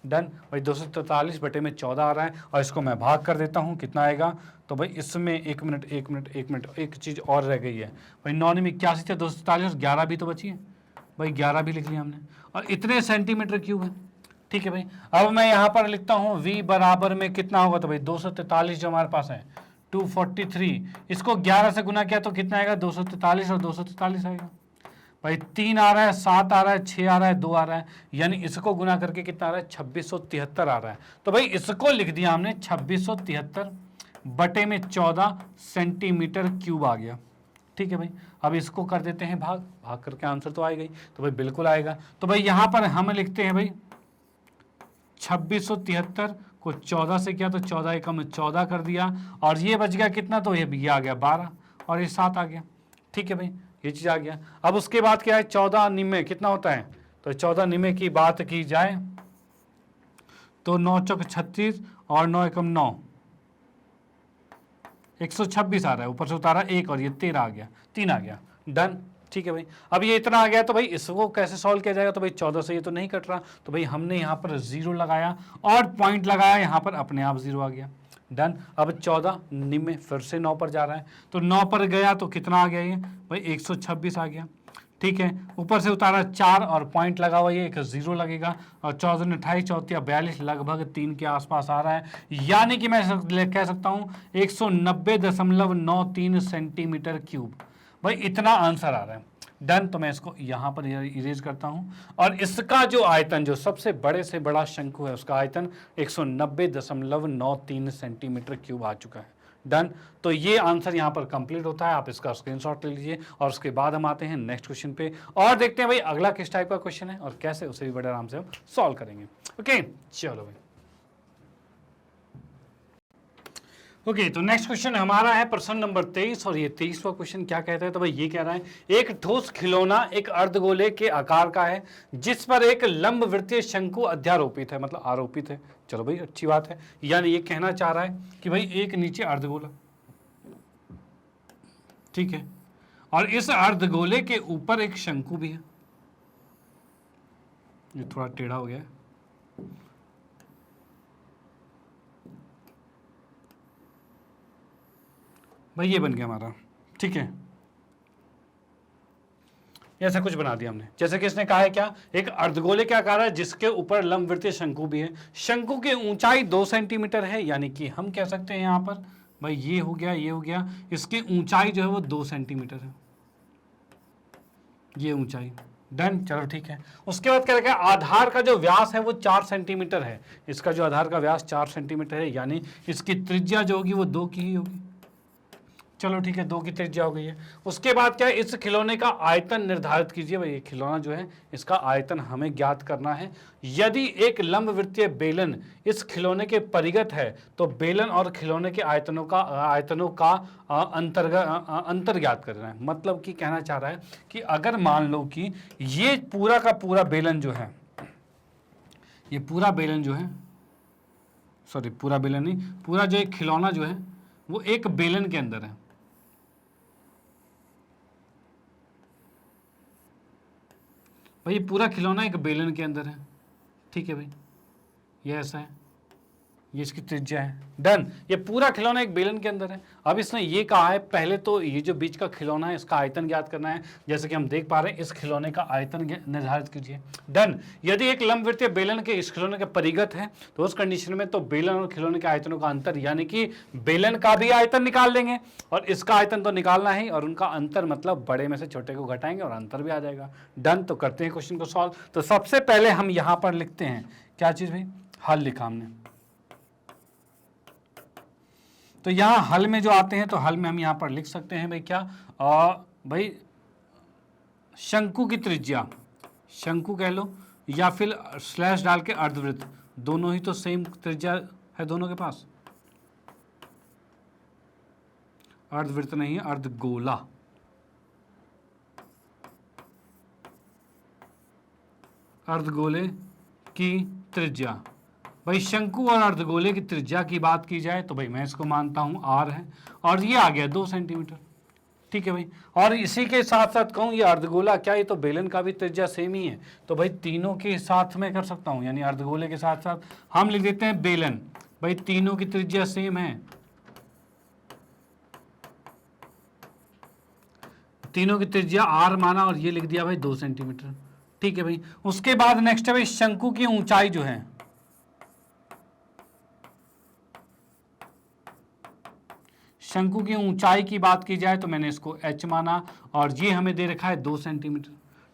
डन भाई, 243 बटे में 14 आ रहा है और इसको मैं भाग कर देता हूँ, कितना आएगा? तो भाई इसमें एक मिनट एक चीज़ और रह गई है भाई, 9 में 81 थे, 243 और 11 भी तो बची है भाई, 11 भी लिख लिया हमने, और इतने सेंटीमीटर क्यूब है। ठीक है भाई, अब मैं यहाँ पर लिखता हूँ v बराबर में कितना होगा? तो भाई 243 जो हमारे पास है 243, इसको 11 से गुना किया तो कितना आएगा? 243 और 243 आएगा भाई, 3 आ रहा है, 7 आ रहा है, 6 आ रहा है, 2 आ रहा है, यानी इसको गुना करके कितना आ रहा है? 2673 आ रहा है। तो भाई इसको लिख दिया हमने 2673 बटे में 14 सेंटीमीटर क्यूब आ गया। ठीक है भाई, अब इसको कर देते हैं भाग, भाग करके आंसर तो आएगा ही, तो भाई बिल्कुल आएगा। तो भाई यहाँ पर हम लिखते हैं भाई 2673 को 14 से किया तो 14 एकम में 14 कर दिया, और ये बच गया कितना? तो ये आ गया 12 और ये 7 आ गया। ठीक है भाई, ये चीज़ आ गया। अब उसके बाद क्या है? 14 निमे कितना होता है? तो 14 निमे की बात की जाए तो 9 चौक 36 और 9 एकम 9, 126 आ रहा है, ऊपर से उतारा 1 और ये 13 आ गया, 3 आ गया। डन। ठीक है भाई, अब ये इतना आ गया, तो भाई इसको कैसे सॉल्व किया जाएगा? तो भाई 14 से ये तो नहीं कट रहा, तो भाई हमने यहाँ पर 0 लगाया और पॉइंट लगाया, यहाँ पर अपने आप 0 आ गया। डन। अब 14 निम्न फिर से 9 पर जा रहा है, तो 9 पर गया तो कितना आ गया? ये भाई 126 आ गया। ठीक है, ऊपर से उतारा 4 और पॉइंट लगा हुआ, ये एक 0 लगेगा, और 14 ने 28 चौथिया 42 लगभग 3 के आसपास आ रहा है, यानी कि मैं कह सकता हूँ 190.93 सेंटीमीटर क्यूब। भाई इतना आंसर आ रहा है। डन। तो मैं इसको यहाँ पर इरेज करता हूँ, और इसका जो आयतन, जो सबसे बड़े से बड़ा शंकु है, उसका आयतन 190.93 सेंटीमीटर क्यूब आ चुका है। डन। तो ये आंसर यहाँ पर कंप्लीट होता है, आप इसका स्क्रीनशॉट ले लीजिए, और उसके बाद हम आते हैं नेक्स्ट क्वेश्चन पे और देखते हैं भाई अगला किस टाइप का क्वेश्चन है और कैसे उसे भी बड़े आराम से हम सॉल्व करेंगे। ओके, चलो भाई। ओके, तो नेक्स्ट क्वेश्चन हमारा है प्रश्न नंबर 23, और ये 23वां क्वेश्चन क्या कहता है? तो भाई ये कह रहा है, एक ठोस खिलौना एक अर्धगोले के आकार का है जिस पर एक लंबवृत्तीय शंकु अध्यारोपित है, मतलब आरोपित है। चलो भाई, अच्छी बात है, यानी ये कहना चाह रहा है कि भाई एक नीचे अर्धगोला, ठीक है, और इस अर्धगोले के ऊपर एक शंकु भी है। ये थोड़ा टेढ़ा हो गया है, भाई ये बन गया हमारा। ठीक है, ऐसा कुछ बना दिया हमने, जैसे कि इसने कहा है क्या? एक अर्धगोले के आकार है जिसके ऊपर लंबवृत्तीय शंकु भी है, शंकु की ऊंचाई 2 सेंटीमीटर है, यानी कि हम कह सकते हैं यहाँ पर भाई ये हो गया, ये हो गया, इसकी ऊंचाई जो है वो 2 सेंटीमीटर है, ये ऊंचाई। डन। चलो ठीक है, उसके बाद क्या रखा? आधार का जो व्यास है वो 4 सेंटीमीटर है, इसका जो आधार का व्यास 4 सेंटीमीटर है, यानी इसकी त्रिज्या जो होगी वो 2 की ही होगी। चलो ठीक है, 2 की त्रिज्या हो गई है। उसके बाद क्या है? इस खिलौने का आयतन निर्धारित कीजिए। भाई ये खिलौना जो है इसका आयतन हमें ज्ञात करना है। यदि एक लंबवृत्तीय बेलन इस खिलौने के परिगत है तो बेलन और खिलौने के आयतनों का अंतर ज्ञात करना है। मतलब कि कहना चाह रहा है कि अगर मान लो कि ये पूरा का पूरा बेलन जो है, ये पूरा बेलन जो है, सॉरी पूरा बेलन नहीं, पूरा जो एक खिलौना जो है वो एक बेलन के अंदर है, भाई ये पूरा खिलौना एक बेलन के अंदर है। ठीक है भाई, ये ऐसा है, ये इसकी त्रिज्या है। डन। ये पूरा खिलौना एक बेलन के अंदर है। अब इसने ये कहा है पहले तो ये जो बीच का खिलौना है इसका आयतन ज्ञात करना है, जैसे कि हम देख पा रहे हैं, इस खिलौने का आयतन निर्धारित कीजिए। डन। यदि एक लंबवृत्तीय बेलन के इस खिलौने के परिगत है तो उस कंडीशन में तो बेलन और खिलौने के आयतनों का अंतर, यानी कि बेलन का भी आयतन निकाल लेंगे और इसका आयतन तो निकालना ही, और उनका अंतर मतलब बड़े में से छोटे को घटाएंगे और अंतर भी आ जाएगा। डन। तो करते हैं क्वेश्चन को सॉल्व। तो सबसे पहले हम यहाँ पर लिखते हैं क्या चीज़ भाई? हल लिखा हमने। तो यहाँ हल में जो आते हैं तो हल में हम यहाँ पर लिख सकते हैं भाई क्या? भाई शंकु की त्रिज्या, शंकु कह लो, या फिर स्लैश डाल के अर्धवृत्त, दोनों ही तो सेम त्रिज्या है दोनों के पास। अर्धवृत्त नहीं है, अर्धगोला। अर्धगोले की त्रिज्या, भाई शंकु और अर्धगोले की त्रिज्या की बात की जाए तो भाई मैं इसको मानता हूं R है, और ये आ गया 2 सेंटीमीटर। ठीक है भाई। और इसी के साथ साथ कहूँ ये अर्धगोला, क्या ये तो बेलन का भी त्रिज्या सेम ही है, तो भाई तीनों के साथ में कर सकता हूँ, यानी अर्धगोले के साथ साथ हम लिख देते हैं बेलन। भाई तीनों की त्रिज्या सेम है, तीनों की त्रिज्या r माना और ये लिख दिया भाई 2 सेंटीमीटर। ठीक है भाई। उसके बाद नेक्स्ट है भाई शंकु की ऊंचाई जो है, शंकु की ऊंचाई की बात की जाए तो मैंने इसको h माना और ये हमें दे रखा है 2 सेंटीमीटर।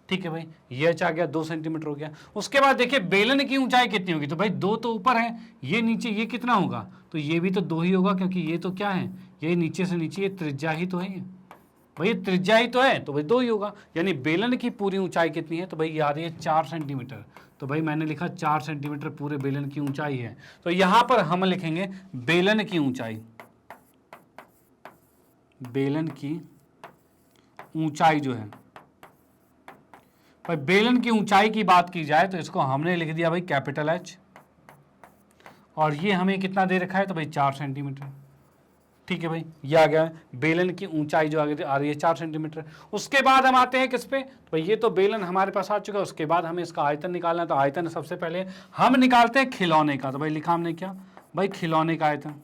ठीक है भाई, ये h आ गया, 2 सेंटीमीटर हो गया। उसके बाद देखिए बेलन की ऊंचाई कितनी होगी, तो भाई 2 तो ऊपर है, ये नीचे, ये कितना होगा, तो ये भी तो 2 ही होगा, क्योंकि ये तो क्या है, ये नीचे से नीचे ये त्रिज्या ही तो है, ये भाई त्रिज्या ही तो है, तो भाई 2 ही होगा। यानी बेलन की पूरी ऊंचाई कितनी है, तो भाई ये आ रही है 4 सेंटीमीटर। तो भाई मैंने लिखा 4 सेंटीमीटर पूरे बेलन की ऊंचाई है। तो यहां पर हम लिखेंगे बेलन की ऊंचाई, बेलन की ऊंचाई जो है, भाई बेलन की ऊंचाई की बात की जाए तो इसको हमने लिख दिया भाई कैपिटल H, और ये हमें कितना दे रखा है, तो भाई 4 सेंटीमीटर। ठीक है भाई, ये आ गया बेलन की ऊंचाई जो आगे आ रही है 4 सेंटीमीटर। उसके बाद हम आते हैं किस पे, तो भाई ये तो बेलन हमारे पास आ चुका है। उसके बाद हमें इसका आयतन निकालना है, तो आयतन सबसे पहले हम निकालते हैं खिलौने का। तो भाई लिखा हमने क्या, भाई खिलौने का आयतन।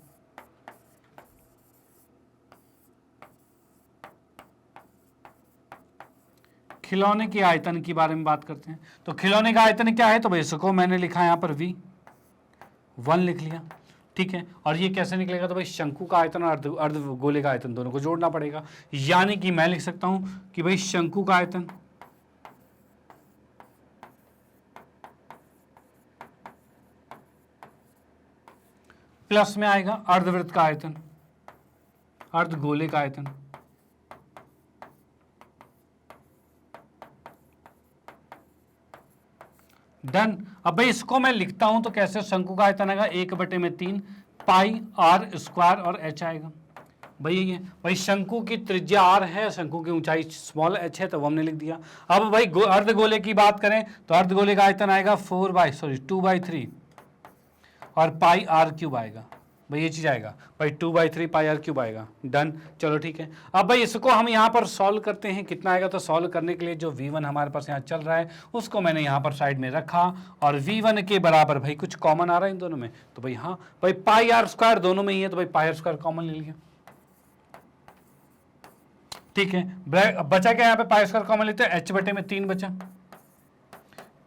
खिलौने के आयतन के बारे में बात करते हैं। तो खिलौने का आयतन क्या है, तो भाई इसको मैंने लिखा है यहाँ पर V1 लिख लिया। ठीक है, और ये कैसे निकलेगा, तो भाई शंकु का आयतन और अर्धगोले का आयतन दोनों को जोड़ना पड़ेगा। यानी कि मैं लिख सकता हूं कि भाई शंकु का आयतन प्लस में आएगा अर्धवृत्त का आयतन, अर्धगोले का आयतन। डन। अब भाई इसको मैं लिखता हूं तो कैसे, शंकु का आयतन आएगा 1/3 पाई r स्क्वायर और h आएगा। भाई ये भाई शंकु की त्रिज्या r है, शंकु की ऊंचाई स्मॉल h है, तो वो हमने लिख दिया। अब भाई अर्धगोले की बात करें तो अर्धगोले का आयतन आएगा 2/3 और पाई r³ आएगा। भाई ये चीज आएगा भाई 2/3 पाई r³ आएगा। डन, चलो ठीक है। अब भाई इसको हम यहाँ पर सॉल्व करते हैं, कितना आएगा, तो सॉल्व करने के लिए जो V1 हमारे पास यहाँ चल रहा है उसको मैंने यहाँ पर साइड में रखा, और V1 के बराबर भाई कुछ कॉमन आ रहा है इन दोनों में, तो भाई हाँ भाई पाई r² दोनों में ही है, तो भाई पाई r² कॉमन ले लिया। ठीक है, बचा क्या यहाँ पे, पाई r² कॉमन लेते हैं, h/3 बचा,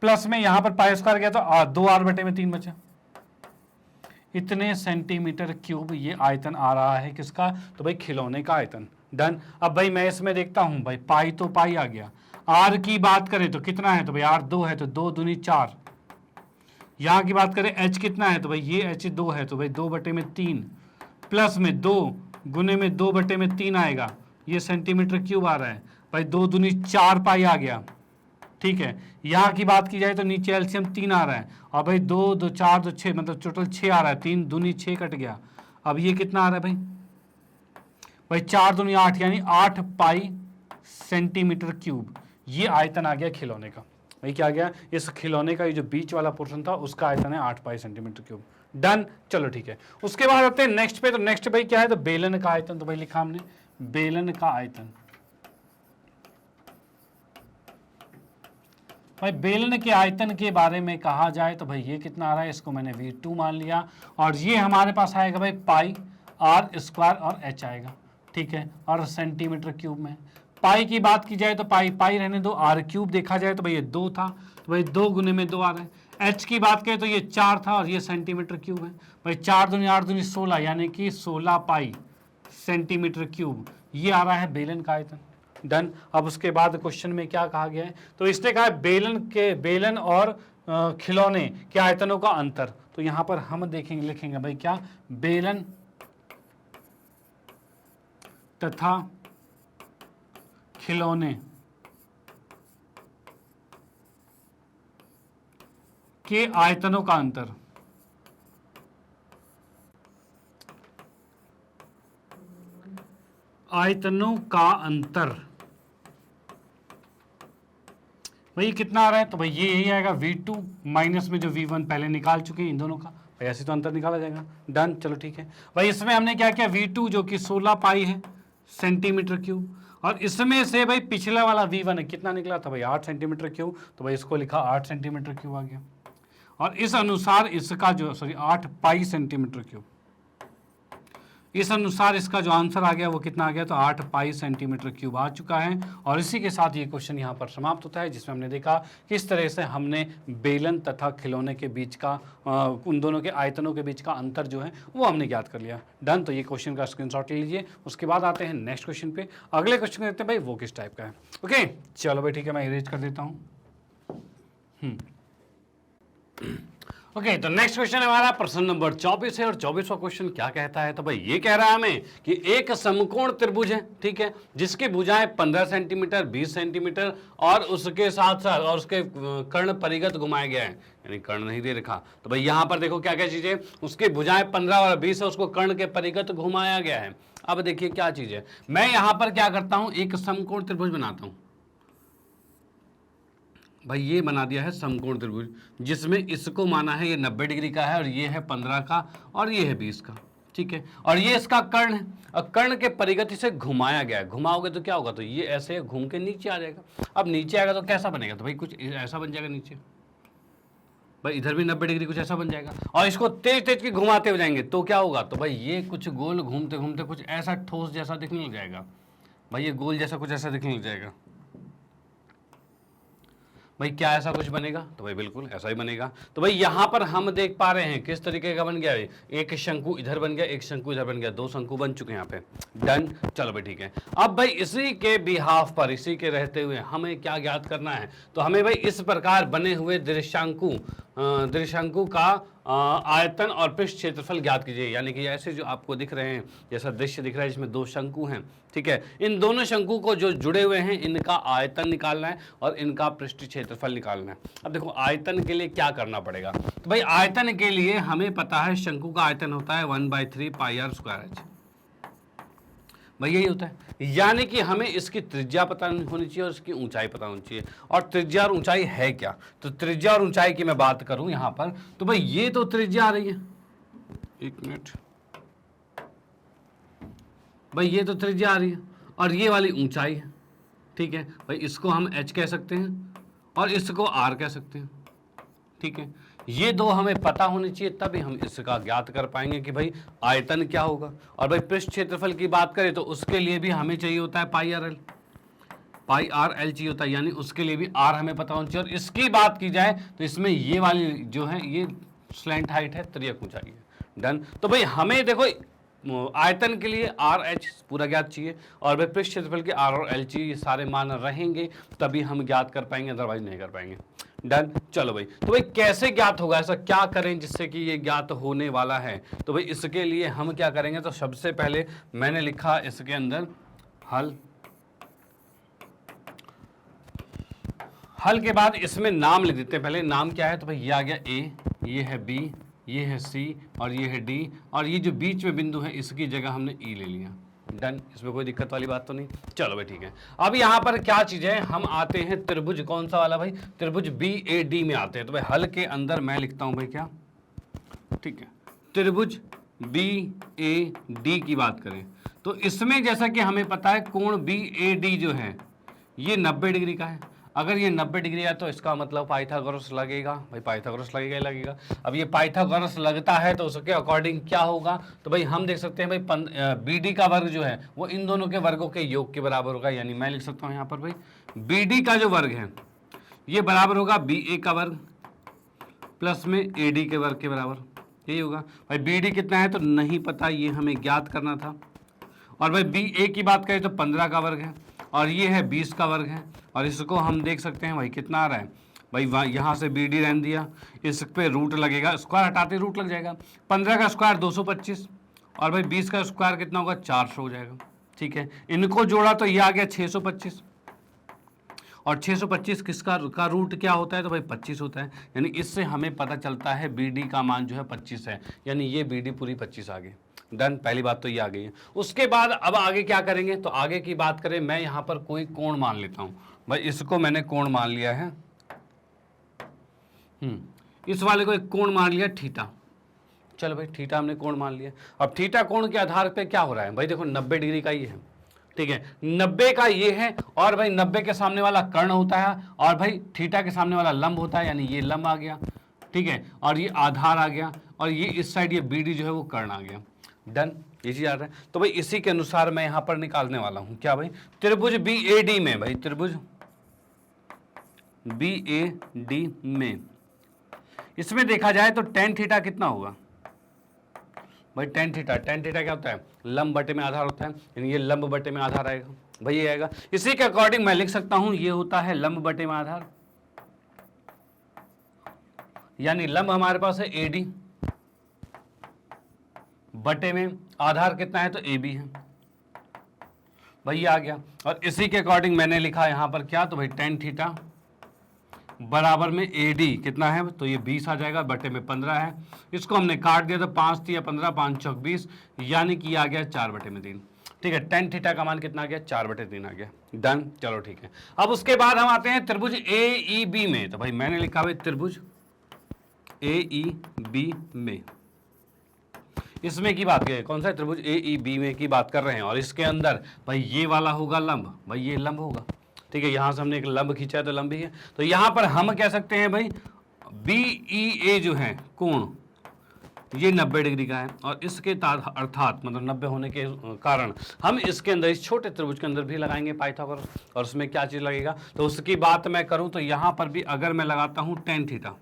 प्लस में यहाँ पर पाई r² गया तो 2r/3 बचा। इतने सेंटीमीटर क्यूब ये आयतन आ रहा है किसका, तो भाई खिलौने का आयतन। डन। अब भाई मैं इसमें देखता हूं, भाई पाई तो पाई आ गया, आर की बात करें तो कितना है, तो भाई आर 2 है, तो 2 दूनी 4। यहां की बात करें एच कितना है, तो भाई ये एच 2 है, तो भाई 2/3 प्लस में 2 गुने में 2/3 आएगा, ये सेंटीमीटर क्यूब आ रहा है। भाई 2 दूनी 4 पाई आ गया। ठीक है, यहाँ की बात की जाए तो नीचे एलसीएम 3 आ रहा है, और भाई 2 2 4 2 6 मतलब टोटल 6 आ रहा है, 3 दूनी 6 कट गया। अब ये कितना आ रहा है भाई, भाई 4 दूनी 8 यानी 8 पाई सेंटीमीटर क्यूब, ये आयतन आ गया खिलौने का। भाई क्या आ गया, इस खिलौने का ये जो बीच वाला पोर्शन था उसका आयतन है 8 पाई सेंटीमीटर क्यूब। डन, चलो ठीक है। उसके बाद आते हैं नेक्स्ट पे, तो नेक्स्ट भाई क्या है, तो बेलन का आयतन। तो भाई लिखा हमने बेलन का आयतन। भाई बेलन के आयतन के बारे में कहा जाए तो भाई ये कितना आ रहा है, इसको मैंने V2 मान लिया, और ये हमारे पास आएगा भाई पाई r² और h आएगा। ठीक है, और सेंटीमीटर क्यूब में पाई की बात की जाए तो पाई पाई रहने दो, r³ देखा जाए तो भाई ये 2 था, तो भाई 2 गुने में 2 आ रहा है। h की बात करें तो ये 4 था और ये सेंटीमीटर क्यूब है। भाई 4 दूनी 8 दूनी 16 यानी कि 16 पाई सेंटीमीटर क्यूब, ये आ रहा है बेलन का आयतन। डन। अब उसके बाद क्वेश्चन में क्या कहा गया है, तो इसने कहा है बेलन और खिलौने के आयतनों का अंतर। तो यहां पर हम देखेंगे, लिखेंगे भाई क्या, बेलन तथा खिलौने के आयतनों का अंतर। आयतनों का अंतर भाई कितना आ रहा है, तो भाई ये यही आएगा V2 माइनस में जो V1 पहले निकाल चुके हैं इन दोनों का, भाई ऐसे तो अंतर निकाला जाएगा। डन, चलो ठीक है। भाई इसमें हमने क्या किया, V2 जो कि 16 पाई है सेंटीमीटर क्यूब, और इसमें से भाई पिछला वाला V1 है, कितना निकला था भाई 8 सेंटीमीटर क्यूब, तो भाई इसको लिखा 8 सेंटीमीटर क्यूब आ गया। और इस अनुसार इसका जो 8 पाई सेंटीमीटर क्यूब, इस अनुसार इसका जो आंसर आ गया वो कितना आ गया, तो 8 पाई सेंटीमीटर क्यूब आ चुका है। और इसी के साथ ये क्वेश्चन यहाँ पर समाप्त होता है, जिसमें हमने देखा किस तरह से हमने बेलन तथा खिलौने के बीच का उन दोनों के आयतनों के बीच का अंतर जो है वो हमने ज्ञात कर लिया। डन। तो ये क्वेश्चन का स्क्रीनशॉट ले लीजिए। उसके बाद आते हैं नेक्स्ट क्वेश्चन पे। अगले क्वेश्चन देखते हैं भाई वो किस टाइप का है। ओके चलो भाई ठीक है, मैं इरेज कर देता हूँ। ओके तो नेक्स्ट क्वेश्चन हमारा प्रश्न नंबर 24 है। और 24वां क्वेश्चन क्या कहता है, तो भाई ये कह रहा है हमें कि एक समकोण त्रिभुज है, ठीक है, जिसकी भुजाएं 15 सेंटीमीटर 20 सेंटीमीटर और उसके साथ साथ और उसके कर्ण परिगत घुमाए गए हैं, यानी कर्ण नहीं दे रखा। तो भाई यहाँ पर देखो क्या क्या चीजें, उसकी भुजाएं 15 और 20 है, उसको कर्ण के परिगत घुमाया गया है। अब देखिए क्या चीज है, मैं यहाँ पर क्या करता हूँ, एक समकोण त्रिभुज बनाता हूँ। भाई ये बना दिया है समकोण त्रिभुज, जिसमें इसको माना है ये 90 डिग्री का है और ये है 15 का और ये है 20 का, ठीक है। और ये इसका कर्ण है और कर्ण के परिगति से घुमाया गया है। घुमाओगे तो क्या होगा, तो ये ऐसे घूम के नीचे आ जाएगा। अब नीचे आएगा तो कैसा बनेगा, तो भाई कुछ ऐसा बन जाएगा नीचे, भाई इधर भी 90 डिग्री कुछ ऐसा बन जाएगा। और इसको तेज तेज के घुमाते हो जाएंगे तो क्या होगा, तो भाई ये कुछ गोल घूमते घूमते कुछ ऐसा ठोस जैसा दिखने लग जाएगा। भाई ये गोल जैसा कुछ ऐसा दिखने लग जाएगा। भाई क्या ऐसा कुछ बनेगा, तो भाई बिल्कुल ऐसा ही बनेगा। तो भाई यहाँ पर हम देख पा रहे हैं किस तरीके का बन गया है, एक शंकु इधर बन गया, एक शंकु इधर बन गया, 2 शंकु बन चुके हैं यहाँ पे। डन। चलो भाई ठीक है। अब भाई इसी के बिहाफ पर, इसी के रहते हुए हमें क्या ज्ञात करना है, तो हमें भाई इस प्रकार बने हुए दृश्यांकु का आयतन और पृष्ठ क्षेत्रफल ज्ञात कीजिए। यानी कि ऐसे जो आपको दिख रहे हैं, जैसा दृश्य दिख रहा है जिसमें 2 शंकु हैं, ठीक है, इन दोनों शंकु को जो जुड़े हुए हैं इनका आयतन निकालना है और इनका पृष्ठ क्षेत्रफल निकालना है। अब देखो आयतन के लिए क्या करना पड़ेगा, तो भाई आयतन के लिए हमें पता है शंकु का आयतन होता है 1/3 पाई r स्क्वायर एच। भाई यही होता है, यानी कि हमें इसकी त्रिज्या पता होनी चाहिए और इसकी ऊंचाई पता होनी चाहिए। और त्रिज्या और ऊंचाई है क्या, तो त्रिज्या और ऊंचाई की मैं बात करूं यहां पर, तो भाई ये तो त्रिज्या आ रही है, एक मिनट, भाई ये तो त्रिज्या आ रही है और ये वाली ऊंचाई है, ठीक है। भाई इसको हम h कह सकते हैं और इसको r कह सकते हैं, ठीक है। ये दो हमें पता होनी चाहिए, तभी हम इसका ज्ञात कर पाएंगे कि भाई आयतन क्या होगा। और भाई पृष्ठ क्षेत्रफल की बात करें तो उसके लिए भी हमें चाहिए होता है पाई आर एल चाहिए होता है, यानी उसके लिए भी आर हमें पता होनी चाहिए। और इसकी बात की जाए तो इसमें ये वाली जो है ये स्लैंट हाइट है, त्रियक ऊंचाई है। डन। तो भाई हमें देखो आयतन के लिए आर एच पूरा ज्ञात चाहिए और भाई पृष्ठ क्षेत्रफल के आर और एल चाहिए, ये सारे मान रहेंगे तभी हम ज्ञात कर पाएंगे, अदरवाइज नहीं कर पाएंगे। डन। चलो भाई, तो भाई कैसे ज्ञात होगा, ऐसा क्या करें जिससे कि ये ज्ञात होने वाला है, तो भाई इसके लिए हम क्या करेंगे, तो सबसे पहले मैंने लिखा इसके अंदर हल के बाद इसमें नाम लिख देते हैं। पहले नाम क्या है, तो भाई ये आ गया ए, ये है बी, ये है सी और ये है डी, और ये जो बीच में बिंदु है इसकी जगह हमने ई ले लिया। डन। इसमें कोई दिक्कत वाली बात तो नहीं। चलो भाई ठीक है। अब यहाँ पर क्या चीज है, हम आते हैं त्रिभुज, कौन सा वाला भाई, त्रिभुज BAD में आते हैं। तो भाई हल के अंदर मैं लिखता हूं भाई क्या, ठीक है, त्रिभुज BAD की बात करें तो इसमें जैसा कि हमें पता है कोण BAD जो है ये 90 डिग्री का है। अगर ये 90 डिग्री है तो इसका मतलब पाइथागोरस लगेगा, भाई पाइथागोरस लगेगा ही लगेगा। अब ये पाइथागोरस लगता है तो उसके अकॉर्डिंग क्या होगा, तो भाई हम देख सकते हैं भाई BD का वर्ग जो है वो इन दोनों के वर्गों के योग के बराबर होगा। यानी मैं लिख सकता हूँ यहाँ पर भाई BD का जो वर्ग है ये बराबर होगा BA का वर्ग प्लस में AD के वर्ग के बराबर, यही होगा। भाई BD कितना है तो नहीं पता, ये हमें ज्ञात करना था। और भाई BA की बात करें तो 15 का वर्ग है और ये है 20 का वर्ग है। और इसको हम देख सकते हैं भाई कितना आ रहा है, भाई यहाँ से BD रहने दिया, इस पे रूट लगेगा, स्क्वायर हटाते रूट लग जाएगा। 15 का स्क्वायर 225 और भाई 20 का स्क्वायर कितना होगा 400 हो जाएगा, ठीक है। इनको जोड़ा तो ये आ गया 625 और 625 किसका का रूट क्या होता है, तो भाई 25 होता है। यानी इससे हमें पता चलता है BD का मान जो है 25 है, यानी ये BD पूरी 25 आ गई। डन। पहली बात तो ये आ गई है। उसके बाद अब आगे क्या करेंगे, तो आगे की बात करें, मैं यहाँ पर कोई कोण मान लेता हूँ। भाई इसको मैंने कोण मान लिया है, इस वाले को एक कोण मान लिया थीटा। चलो भाई थीटा हमने कोण मान लिया। अब थीटा कोण के आधार पे क्या हो रहा है, भाई देखो 90 डिग्री का ही है, ठीक है, 90 का ये है, और भाई 90 के सामने वाला कर्ण होता है, और भाई थीटा के सामने वाला लंब होता है, यानी ये लंब आ गया, ठीक है, और ये आधार आ गया, और ये इस साइड ये BD जो है वो कर्ण आ गया। डन, ये चीज आ रहा है। तो भाई इसी के अनुसार मैं यहां पर निकालने वाला हूं क्या भाई, त्रिभुज BAD में, भाई त्रिभुज BAD में इसमें देखा जाए तो tan थीटा कितना होगा भाई, tan थीटा क्या होता है, लंब बटे में आधार होता है, यानी ये लंब बटे में आधार आएगा भाई, ये आएगा। इसी के अकॉर्डिंग मैं लिख सकता हूं ये होता है लंब बटे में आधार, यानी लंब हमारे पास है AD, बटे में आधार कितना है तो AB है भाई, ये आ गया। और इसी के अकॉर्डिंग मैंने लिखा यहां पर क्या, तो भाई tan थीटा बराबर में AD कितना है, तो ये 20 आ जाएगा, बटे में 15 है, इसको हमने काट दिया तो 5 तिया 15, 5 चौक 20, यानी कि आ गया 4/3। ठीक है, tan थीटा का मान कितना आ गया, 4/3 आ गया। डन, चलो ठीक है। अब उसके बाद हम आते हैं त्रिभुज AEB में। तो भाई मैंने लिखा हुआ त्रिभुज AEB में, इसमें की बात है, कौन सा त्रिभुज AEB में की बात कर रहे हैं, और इसके अंदर भाई ये वाला होगा लंब, भाई ये लंब होगा, ठीक है, यहां से हमने एक लंब खींचा है तो लंब ही है। तो यहां पर हम कह सकते हैं भाई BEA जो है कोण, ये 90 डिग्री का है, और इसके अर्थात मतलब 90 होने के कारण हम इसके अंदर, इस छोटे त्रिभुज के अंदर भी लगाएंगे पाइथागोरस। और उसमें क्या चीज लगेगा, तो उसकी बात मैं करूं तो यहां पर भी अगर मैं लगाता हूं tan थीटा,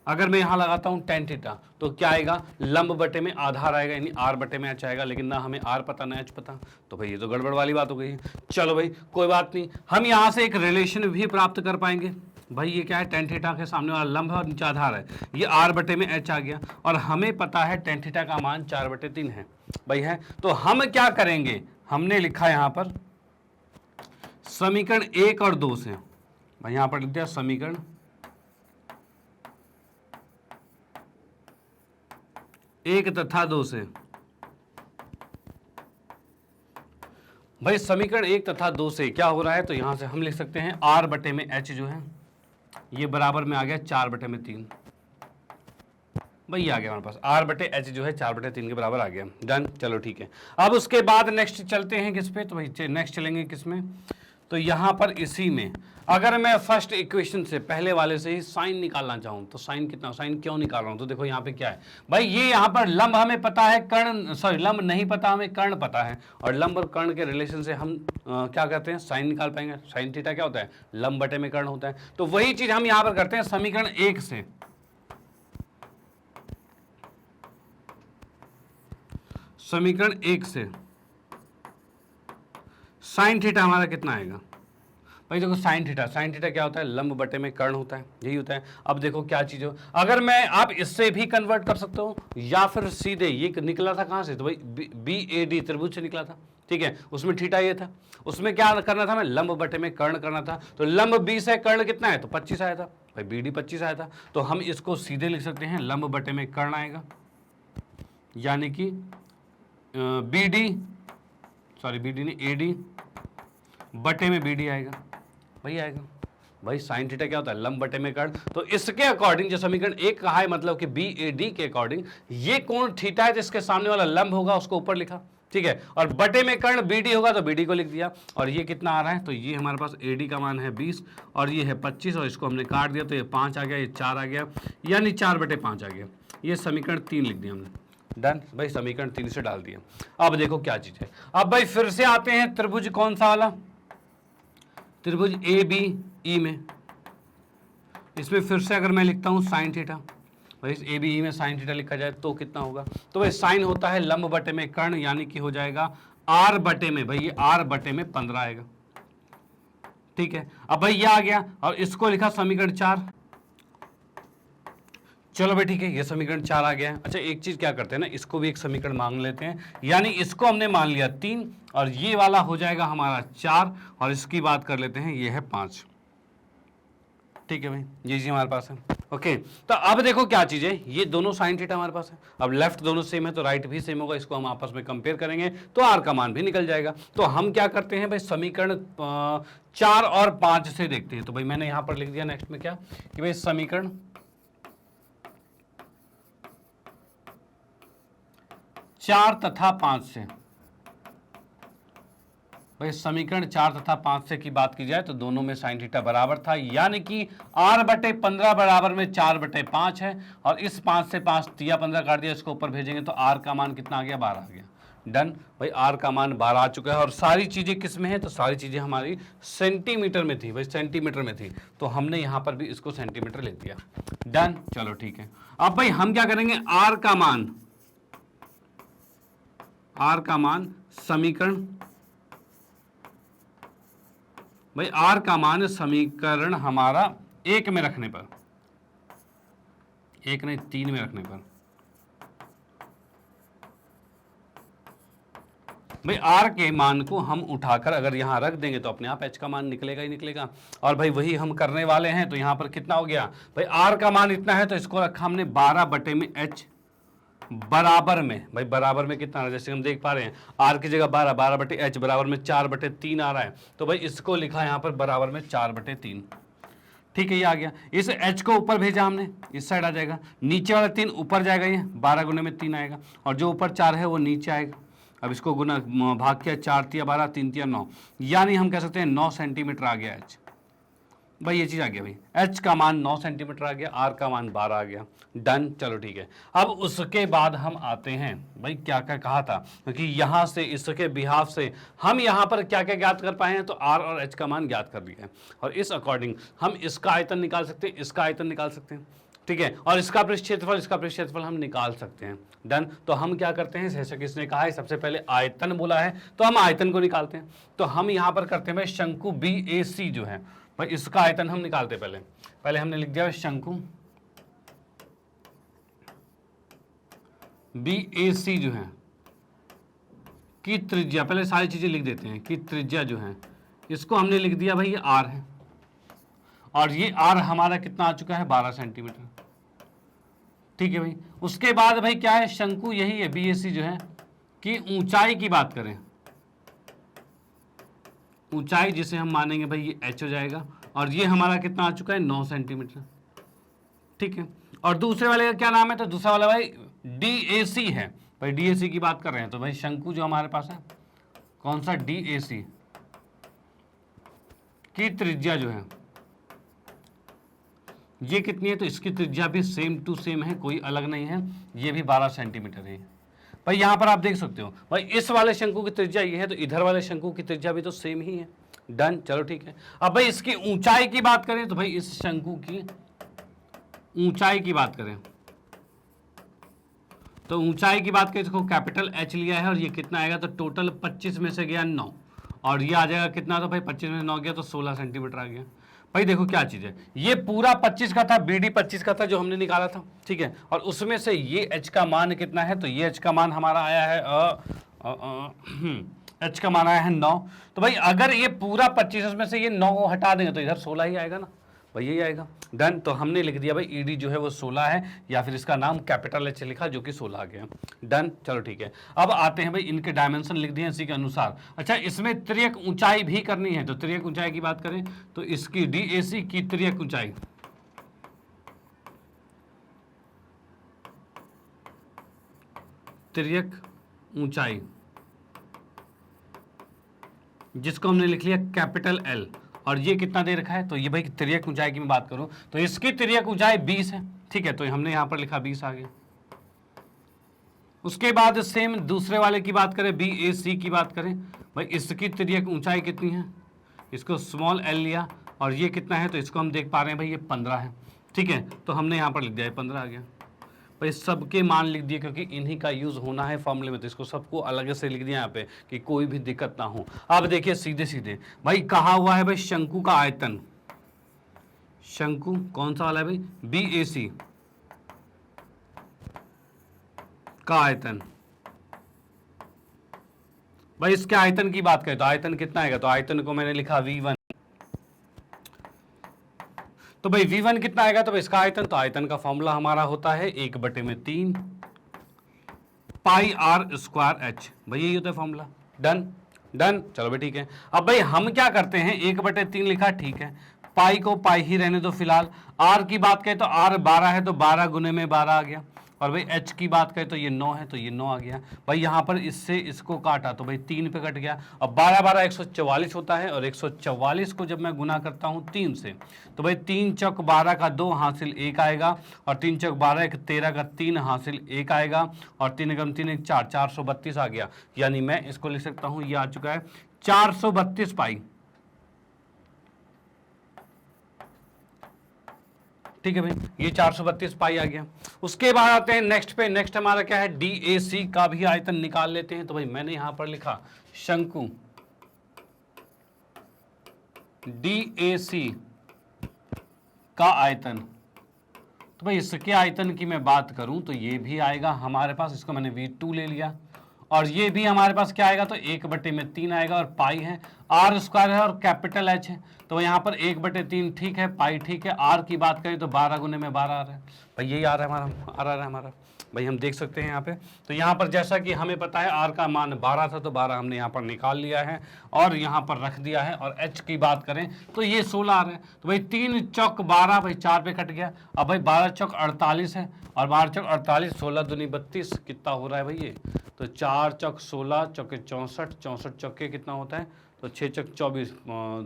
अगर मैं यहां लगाता हूं tan थीटा, तो क्या आएगा, लंब बटे में आधार आएगा, यानी R बटे में H आएगा, लेकिन ना हमें R पता ना H पता, तो भाई ये तो गड़बड़ वाली बात हो गई। चलो भाई कोई बात नहीं, हम यहां से एक रिलेशन भी प्राप्त कर पाएंगे। भाई ये क्या है, tan थीटा के सामने वाला लंब है और नीचे आधार है, ये R बटे में H आ गया, और हमें पता है tan थीटा का मान 4/3 है भाई है। तो हम क्या करेंगे, हमने लिखा यहां पर समीकरण 1 और 2 से, भाई यहां पर लिख दिया समीकरण 1 तथा 2 से। भाई समीकरण 1 तथा 2 से क्या हो रहा है, तो यहां से हम लिख सकते हैं R बटे में H जो है ये बराबर में आ गया 4/3। भाई आ गया हमारे पास R बटे H जो है 4/3 के बराबर आ गया। डन, चलो ठीक है। अब उसके बाद नेक्स्ट चलते हैं किस पे, तो भाई नेक्स्ट चलेंगे किस में, तो यहां पर इसी में अगर मैं फर्स्ट इक्वेशन से पहले वाले से ही साइन निकालना चाहूं, तो साइन कितना, साइन क्यों निकाल रहा हूं, तो देखो यहां पे क्या है भाई, ये यहां पर लंब हमें पता है, कर्ण सॉरी लंब नहीं पता, हमें कर्ण पता है, और लंब और कर्ण के रिलेशन से हम क्या करते हैं, साइन निकाल पाएंगे। साइन थीटा क्या होता है, लंब बटे में कर्ण होता है। तो वही चीज हम यहां पर करते हैं समीकरण 1 से। समीकरण 1 से साइन थीटा हमारा कितना आएगा भाई, देखो साइन थीटा क्या होता है, लंब बटे में कर्ण होता है, यही होता है। अब देखो क्या चीज हो, अगर मैं आप इससे भी कन्वर्ट कर सकते हो, या फिर सीधे ये निकला था कहां से, तो भाई BAD त्रिभुज से निकला था, ठीक है, उसमें थीटा ये था, उसमें क्या करना था, मैं लंब बटे में कर्ण करना था। तो लंब 20 है, कर्ण कितना है, तो 25 आया था भाई, BD 25 आया था। तो हम इसको सीधे लिख सकते हैं लंब बटे में कर्ण आएगा, यानी कि BD नहीं AD बटे में BD आएगा, वही आएगा। भाई साइन थीटा क्या होता है, लंब बटे में कर्ण। तो इसके अकॉर्डिंग जो समीकरण 1 कहा है, मतलब कि BAD के अकॉर्डिंग ये कोण थीटा है, जिसके सामने वाला लंब होगा उसको ऊपर लिखा, ठीक है, और बटे में कर्ण BD होगा तो BD को लिख दिया। और ये कितना आ रहा है, तो ये हमारे पास AD का मान है 20 और ये है 25, और इसको हमने काट दिया तो ये 5 आ गया, ये 4 आ गया, यानी 4/5 आ गया। ये समीकरण 3 लिख दिया हमने। डन भाई, समीकरण 3 से डाल दिया। अब देखो क्या चीज है, अब भाई फिर से आते हैं त्रिभुज कौन सा वाला, त्रिभुज ABE में। इसमें फिर से अगर मैं लिखता हूं साइन थीटा, भाई इस ABE में साइन थीटा लिखा जाए तो कितना होगा, तो भाई साइन होता है लंब बटे में कर्ण, यानी कि हो जाएगा R बटे में, भाई ये R बटे में 15 आएगा, ठीक है। अब भाई ये आ गया, और इसको लिखा समीकरण 4। चलो भाई ठीक है, ये समीकरण 4 आ गया है। अच्छा एक चीज क्या करते हैं ना, इसको भी एक समीकरण मान लेते हैं, यानी इसको हमने मान लिया 3, और ये वाला हो जाएगा हमारा 4, और इसकी बात कर लेते हैं, ये है 5, ठीक है भाई, ये चीज हमारे पास है। ओके, तो अब देखो क्या चीज है, ये दोनों साइन थीटा हमारे पास है, अब लेफ्ट दोनों सेम है तो राइट भी सेम होगा, इसको हम आपस में कंपेयर करेंगे तो R का मान भी निकल जाएगा। तो हम क्या करते हैं भाई, समीकरण 4 और 5 से देखते हैं। तो भाई मैंने यहां पर लिख दिया नेक्स्ट में क्या, कि भाई समीकरण 4 तथा 5 से भाई समीकरण 4 तथा 5 से की बात की जाए तो दोनों में साइन थीटा बराबर था, यानी कि r/15 बराबर में 4/5 है। और इस 5 से 5 दिया 15 काट दिया, इसको ऊपर भेजेंगे तो r का मान कितना आ गया, 12 आ गया। डन भाई, r का मान 12 आ चुका है। और सारी चीजें किस में है, तो सारी चीजें हमारी सेंटीमीटर में थी भाई, सेंटीमीटर में थी, तो हमने यहां पर भी इसको सेंटीमीटर ले दिया। डन, चलो ठीक है। अब भाई हम क्या करेंगे, r का मान समीकरण, भाई r का मान समीकरण हमारा 1 में रखने पर, 1 नहीं 3 में रखने पर, भाई r के मान को हम उठाकर अगर यहां रख देंगे तो अपने आप h का मान निकलेगा ही निकलेगा। और भाई वही हम करने वाले हैं, तो यहां पर कितना हो गया, भाई r का मान इतना है तो इसको रखा हमने 12 बटे में h बराबर में, भाई बराबर में कितना आ रहा है, जैसे हम देख पा रहे हैं r की जगह 12, 12 बटे h बराबर में 4/3 आ रहा है, तो भाई इसको लिखा यहां पर बराबर में 4/3। ठीक है, ये आ गया। इस h को ऊपर भेजा हमने, इस साइड आ जाएगा, नीचे वाला 3 ऊपर जाएगा, ये 12 गुने में 3 आएगा, और जो ऊपर 4 है वो नीचे आएगा। अब इसको गुना भाग किया, 4 तिया 12, 3 तिया 9, यानी हम कह सकते हैं 9 सेंटीमीटर आ गया h। भाई ये चीज आ गया, भाई h का मान 9 सेंटीमीटर आ गया, r का मान 12 आ गया। डन, चलो ठीक है। अब उसके बाद हम आते हैं, भाई क्या क्या कहा था, क्योंकि यहां से इसके बिहाफ से हम यहां पर क्या क्या ज्ञात कर पाए हैं, तो r और h का मान ज्ञात कर लिया है, और इस अकॉर्डिंग हम इसका आयतन निकाल सकते हैं, इसका आयतन निकाल सकते हैं, ठीक है, और इसका पृष्ठ क्षेत्रफल, इसका पृष्ठ क्षेत्रफल हम निकाल सकते हैं। डन, तो हम क्या करते हैं, जैसे कि इसने कहा है सबसे पहले आयतन बोला है तो हम आयतन को निकालते हैं। तो हम यहां पर करते हैं भाई शंकु BAC जो है, भाई इसका आयतन हम निकालते हैं। पहले हमने लिख दिया शंकु BAC जो है की त्रिज्या, पहले सारी चीजें लिख देते हैं, कि त्रिज्या जो है इसको हमने लिख दिया भाई ये r है, और ये r हमारा कितना आ चुका है, 12 सेंटीमीटर। ठीक है भाई, उसके बाद भाई क्या है, शंकु यही है BAC जो है, कि ऊंचाई की बात करें, ऊंचाई जिसे हम मानेंगे भाई ये h हो जाएगा, और ये हमारा कितना आ चुका है, 9 सेंटीमीटर। ठीक है, और दूसरे वाले का क्या नाम है, तो दूसरा वाला भाई DAC है, भाई DAC की बात कर रहे हैं, तो भाई शंकु जो हमारे पास है कौन सा, DAC की त्रिज्या जो है ये कितनी है, तो इसकी त्रिज्या भी सेम टू सेम है, कोई अलग नहीं है, ये भी 12 सेंटीमीटर है। भाई यहां पर आप देख सकते हो, भाई इस वाले शंकु की त्रिज्या ये है, तो इधर वाले शंकु की त्रिज्या भी तो सेम ही है। डन, चलो ठीक है। अब भाई इसकी ऊंचाई की बात करें, तो भाई इस शंकु की ऊंचाई की बात करें, तो ऊंचाई की बात करें, इसको कैपिटल H लिया है, और ये कितना आएगा, तो टोटल 25 में से गया 9, और ये आ जाएगा कितना, तो भाई 25 में 9 गया तो 16 सेंटीमीटर आ गया। भाई देखो क्या चीज है, ये पूरा 25 का था, BD 25 का था जो हमने निकाला था, ठीक है, और उसमें से ये h का मान कितना है, तो ये h का मान हमारा आया है h का मान आया है 9। तो भाई अगर ये पूरा 25 में से ये 9 को हटा देंगे तो इधर 16 ही आएगा ना, भाई यही आएगा। डन, तो हमने लिख दिया भाई ED जो है वो 16 है, या फिर इसका नाम कैपिटल H लिखा जो कि 16 आ गया। डन, चलो ठीक है। अब आते हैं भाई, इनके डायमेंशन लिख दिए इसी के अनुसार। अच्छा, इसमें त्रियक ऊंचाई भी करनी है, तो त्रियक ऊंचाई की बात करें तो इसकी DAC की त्रियक ऊंचाई, त्रियक ऊंचाई जिसको हमने लिख लिया कैपिटल L, और ये कितना दे रखा है, तो ये भाई त्रियक ऊंचाई की मैं बात करूं तो इसकी त्रियक ऊंचाई 20 है। ठीक है, तो हमने यहां पर लिखा 20 आ गया। उसके बाद सेम दूसरे वाले की बात करें, BAC की बात करें, भाई इसकी त्रियक ऊंचाई कितनी है, इसको स्मॉल l लिया, और ये कितना है, तो इसको हम देख पा रहे हैं भाई ये 15 है। ठीक है, तो हमने यहां पर लिख दिया 15 आ गया। भाई सबके मान लिख दिए, क्योंकि इन्हीं का यूज होना है फॉर्मूले में, तो इसको सबको अलग से लिख दिया यहाँ पे कि कोई भी दिक्कत ना हो। अब देखिए सीधे सीधे भाई कहा हुआ है भाई शंकु का आयतन, शंकु कौन सा वाला है भाई, BAC का आयतन। भाई इसके आयतन की बात करें तो आयतन कितना आएगा, तो आयतन को मैंने लिखा V1, तो भाई V1 कितना आएगा, तो भाई इसका आयतन, तो आयतन का फॉर्मूला हमारा होता है 1/3 पाई r स्क्वायर h, भाई यही होता है फॉर्मूला। डन, डन, चलो भाई ठीक है। अब भाई हम क्या करते हैं, 1/3 लिखा, ठीक है, पाई को पाई ही रहने दो फिलहाल। r की बात करें तो r 12 है, तो 12 गुने में 12 आ गया, और भाई h की बात करें तो ये 9 है, तो ये 9 आ गया भाई। यहाँ पर इससे इसको काटा तो भाई 3 पे कट गया। अब 12 12 144 होता है, और 144 को जब मैं गुना करता हूँ 3 से, तो भाई 3 चौक 12 का 2 हासिल 1 आएगा, और 3 चौक 12 एक 13 का 3 हासिल 1 आएगा, और 3 एकम 3 एक 4, 432 आ गया। यानी मैं इसको लिख सकता हूँ, ये आ चुका है 432 पाई। ठीक है भाई, ये 432 पाई आ गया। उसके बाद आते हैं नेक्स्ट पे। नेक्स्ट हमारा क्या है, DAC का भी आयतन निकाल लेते हैं। तो भाई मैंने यहां पर लिखा शंकु DAC का आयतन। तो भाई इसके आयतन की मैं बात करूं तो ये भी आएगा हमारे पास, इसको मैंने V2 ले लिया, और ये भी हमारे पास क्या आएगा, तो 1/3 आएगा, और पाई है, R स्क्वायर है और कैपिटल H है, तो यहाँ पर 1/3 ठीक है, पाई ठीक है। R की बात करें तो 12 गुने में 12 आ रहा है भाई, यही आ रहा है हमारा, आ रहा है हमारा भाई, हम देख सकते हैं यहाँ पे। तो यहाँ पर जैसा कि हमें पता है R का मान 12 था, तो 12 हमने यहाँ पर निकाल लिया है और यहाँ पर रख दिया है। और H की बात करें तो ये 16 आ रहा है। तो भाई 3 चौक 12 भाई 4 पे कट गया। अब भाई 12 चौक 48 है, और 12 चौक 48, 16 दूनी 32, कितना हो रहा है भाई ये, तो 4 चौक 16, चौके 64, 64 चौके कितना होता है, तो 6 चौक 24,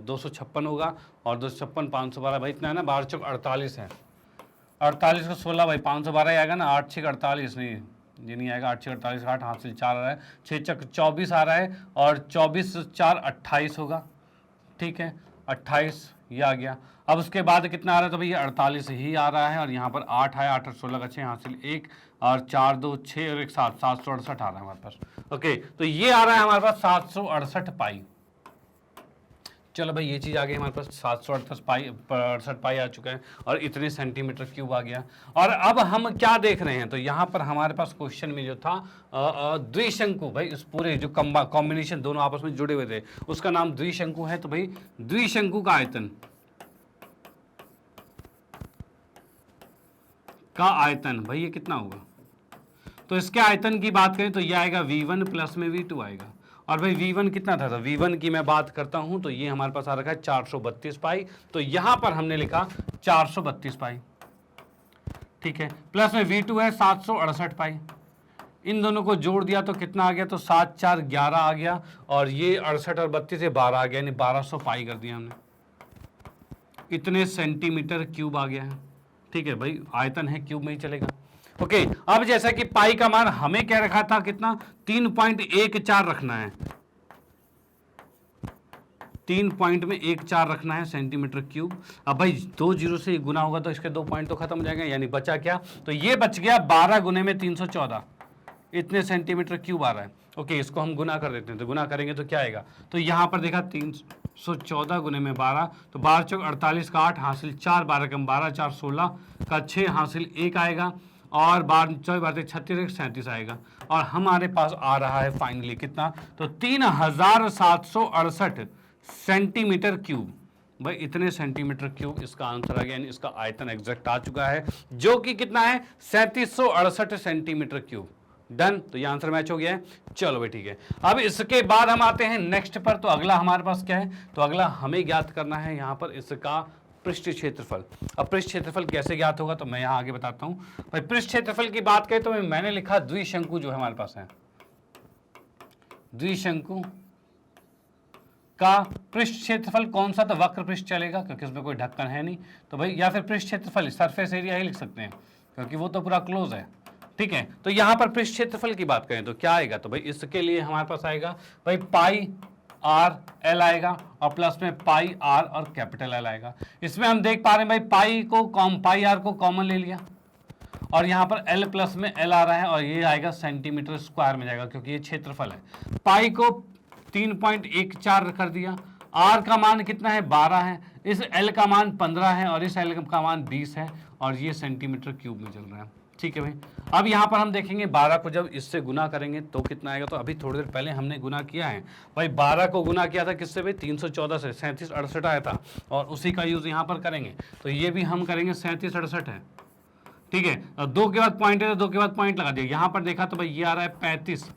256 होगा, और 256 512 भाई इतना है ना। 12 चौक 48 है, 48 को 16 भाई 512 ही आएगा ना। 8 6 48 नहीं, ये नहीं आएगा। 8 6 48, 8 हासिल 4 आ रहा है, 6 चौक 24 आ रहा है, और 24 4 28 होगा। ठीक है, 28 ये आ गया। अब उसके बाद कितना आ रहा है, तो भाई ये 48 ही आ रहा है, और यहाँ पर 8 है, 8 और 16 का 6 हासिल 1, और 4 2 6 और 1 7, 768 आ रहा है हमारे पास। ओके, तो ये आ रहा है हमारे पास 768 पाई। चलो भाई ये चीज़ आ गई हमारे पास, 768 पाई आ चुका है, और इतने सेंटीमीटर क्यूब आ गया। और अब हम क्या देख रहे हैं, तो यहाँ पर हमारे पास क्वेश्चन में जो था द्विशंकु, भाई इस पूरे जो कॉम्बिनेशन दोनों आपस में जुड़े हुए थे उसका नाम द्विशंकु है। तो भाई द्विशंकु का आयतन भाई ये कितना होगा, तो इसके आयतन की बात करें तो ये आएगा V1 प्लस में V2 आएगा। और भाई V1 कितना था, तो V1 की मैं बात करता हूं तो ये हमारे पास आ रखा है 432 पाई, तो यहां पर हमने लिखा 432 पाई। ठीक है, प्लस में V2 है 768 पाई। इन दोनों को जोड़ दिया तो कितना आ गया, तो 7 4 11 आ गया, और ये 68 और 32 से 12 आ गया, यानी 1200 पाई कर दिया हमने। इतने सेंटीमीटर क्यूब आ गया है। ठीक है भाई, आयतन है, क्यूब में ही चलेगा। ओके, अब जैसा कि पाई का मान हमें क्या रखा था, कितना 3.14 रखना है, 3.14 रखना है सेंटीमीटर क्यूब। अब भाई 2 जीरो से गुना होगा तो इसके 2 पॉइंट तो खत्म हो जाएंगे, यानी बचा क्या, तो ये बच गया 12 गुने में 314, इतने सेंटीमीटर क्यूब आ रहा है। ओके, इसको हम गुना कर देते हैं, तो गुना करेंगे तो क्या आएगा, तो यहाँ पर देखा 314 गुने में 12, तो 12 चौक 48 का 8 हासिल 4, 12 कम 12 4 16 का 6 हासिल 1 आएगा, और 12 36 37 आएगा। और हमारे पास आ रहा है फाइनली कितना, तो 3768 सेंटीमीटर क्यूब। भाई इतने सेंटीमीटर क्यूब इसका आंसर आ गया, यानी इसका आयतन एग्जैक्ट आ चुका है, जो कि कितना है 3768 सेंटीमीटर क्यूब। डन, तो ये आंसर मैच हो गया है। चलो भाई ठीक है, अब इसके बाद हम आते हैं नेक्स्ट पर। तो अगला हमारे पास क्या है, तो अगला हमें ज्ञात करना है यहाँ पर इसका पृष्ठ क्षेत्रफल। अब पृष्ठ क्षेत्रफल कैसे ज्ञात होगा, तो मैं यहाँ आगे बताता हूँ। भाई पृष्ठ क्षेत्रफल की बात करें तो मैंने लिखा द्विशंकु जो है हमारे पास है, द्विशंकु का पृष्ठ क्षेत्रफल कौन सा, तो वक्र पृष्ठ चलेगा क्योंकि उसमें कोई ढक्कन है नहीं, तो भाई या फिर पृष्ठ क्षेत्रफल सरफेस एरिया ही लिख सकते हैं क्योंकि वो तो पूरा क्लोज है। ठीक है, तो यहाँ पर पृष्ठ क्षेत्रफल की बात करें तो क्या आएगा, तो भाई इसके लिए हमारे पास आएगा भाई पाई R L आएगा, और प्लस में पाई R और कैपिटल L आएगा। इसमें हम देख पा रहे हैं भाई पाई R को कॉमन ले लिया, और यहाँ पर L प्लस में L आ रहा है, और ये आएगा सेंटीमीटर स्क्वायर में जाएगा क्योंकि ये क्षेत्रफल है। पाई को 3.14 कर दिया, R का मान कितना है 12 है, इस L का मान 15 है, और इस L का मान 20 है, और ये सेंटीमीटर क्यूब में चल रहा है। ठीक है भाई, अब यहाँ पर हम देखेंगे 12 को जब इससे गुना करेंगे तो कितना आएगा, तो अभी थोड़ी देर पहले हमने गुना किया है भाई, 12 को गुना किया था किससे भाई 314 से, 37 68 आया था, और उसी का यूज़ यहाँ पर करेंगे, तो ये भी हम करेंगे 37 68 है। ठीक है, 2 के बाद पॉइंट है तो 2 के बाद पॉइंट लगा दिया, यहाँ पर देखा तो भाई ये आ रहा है 35,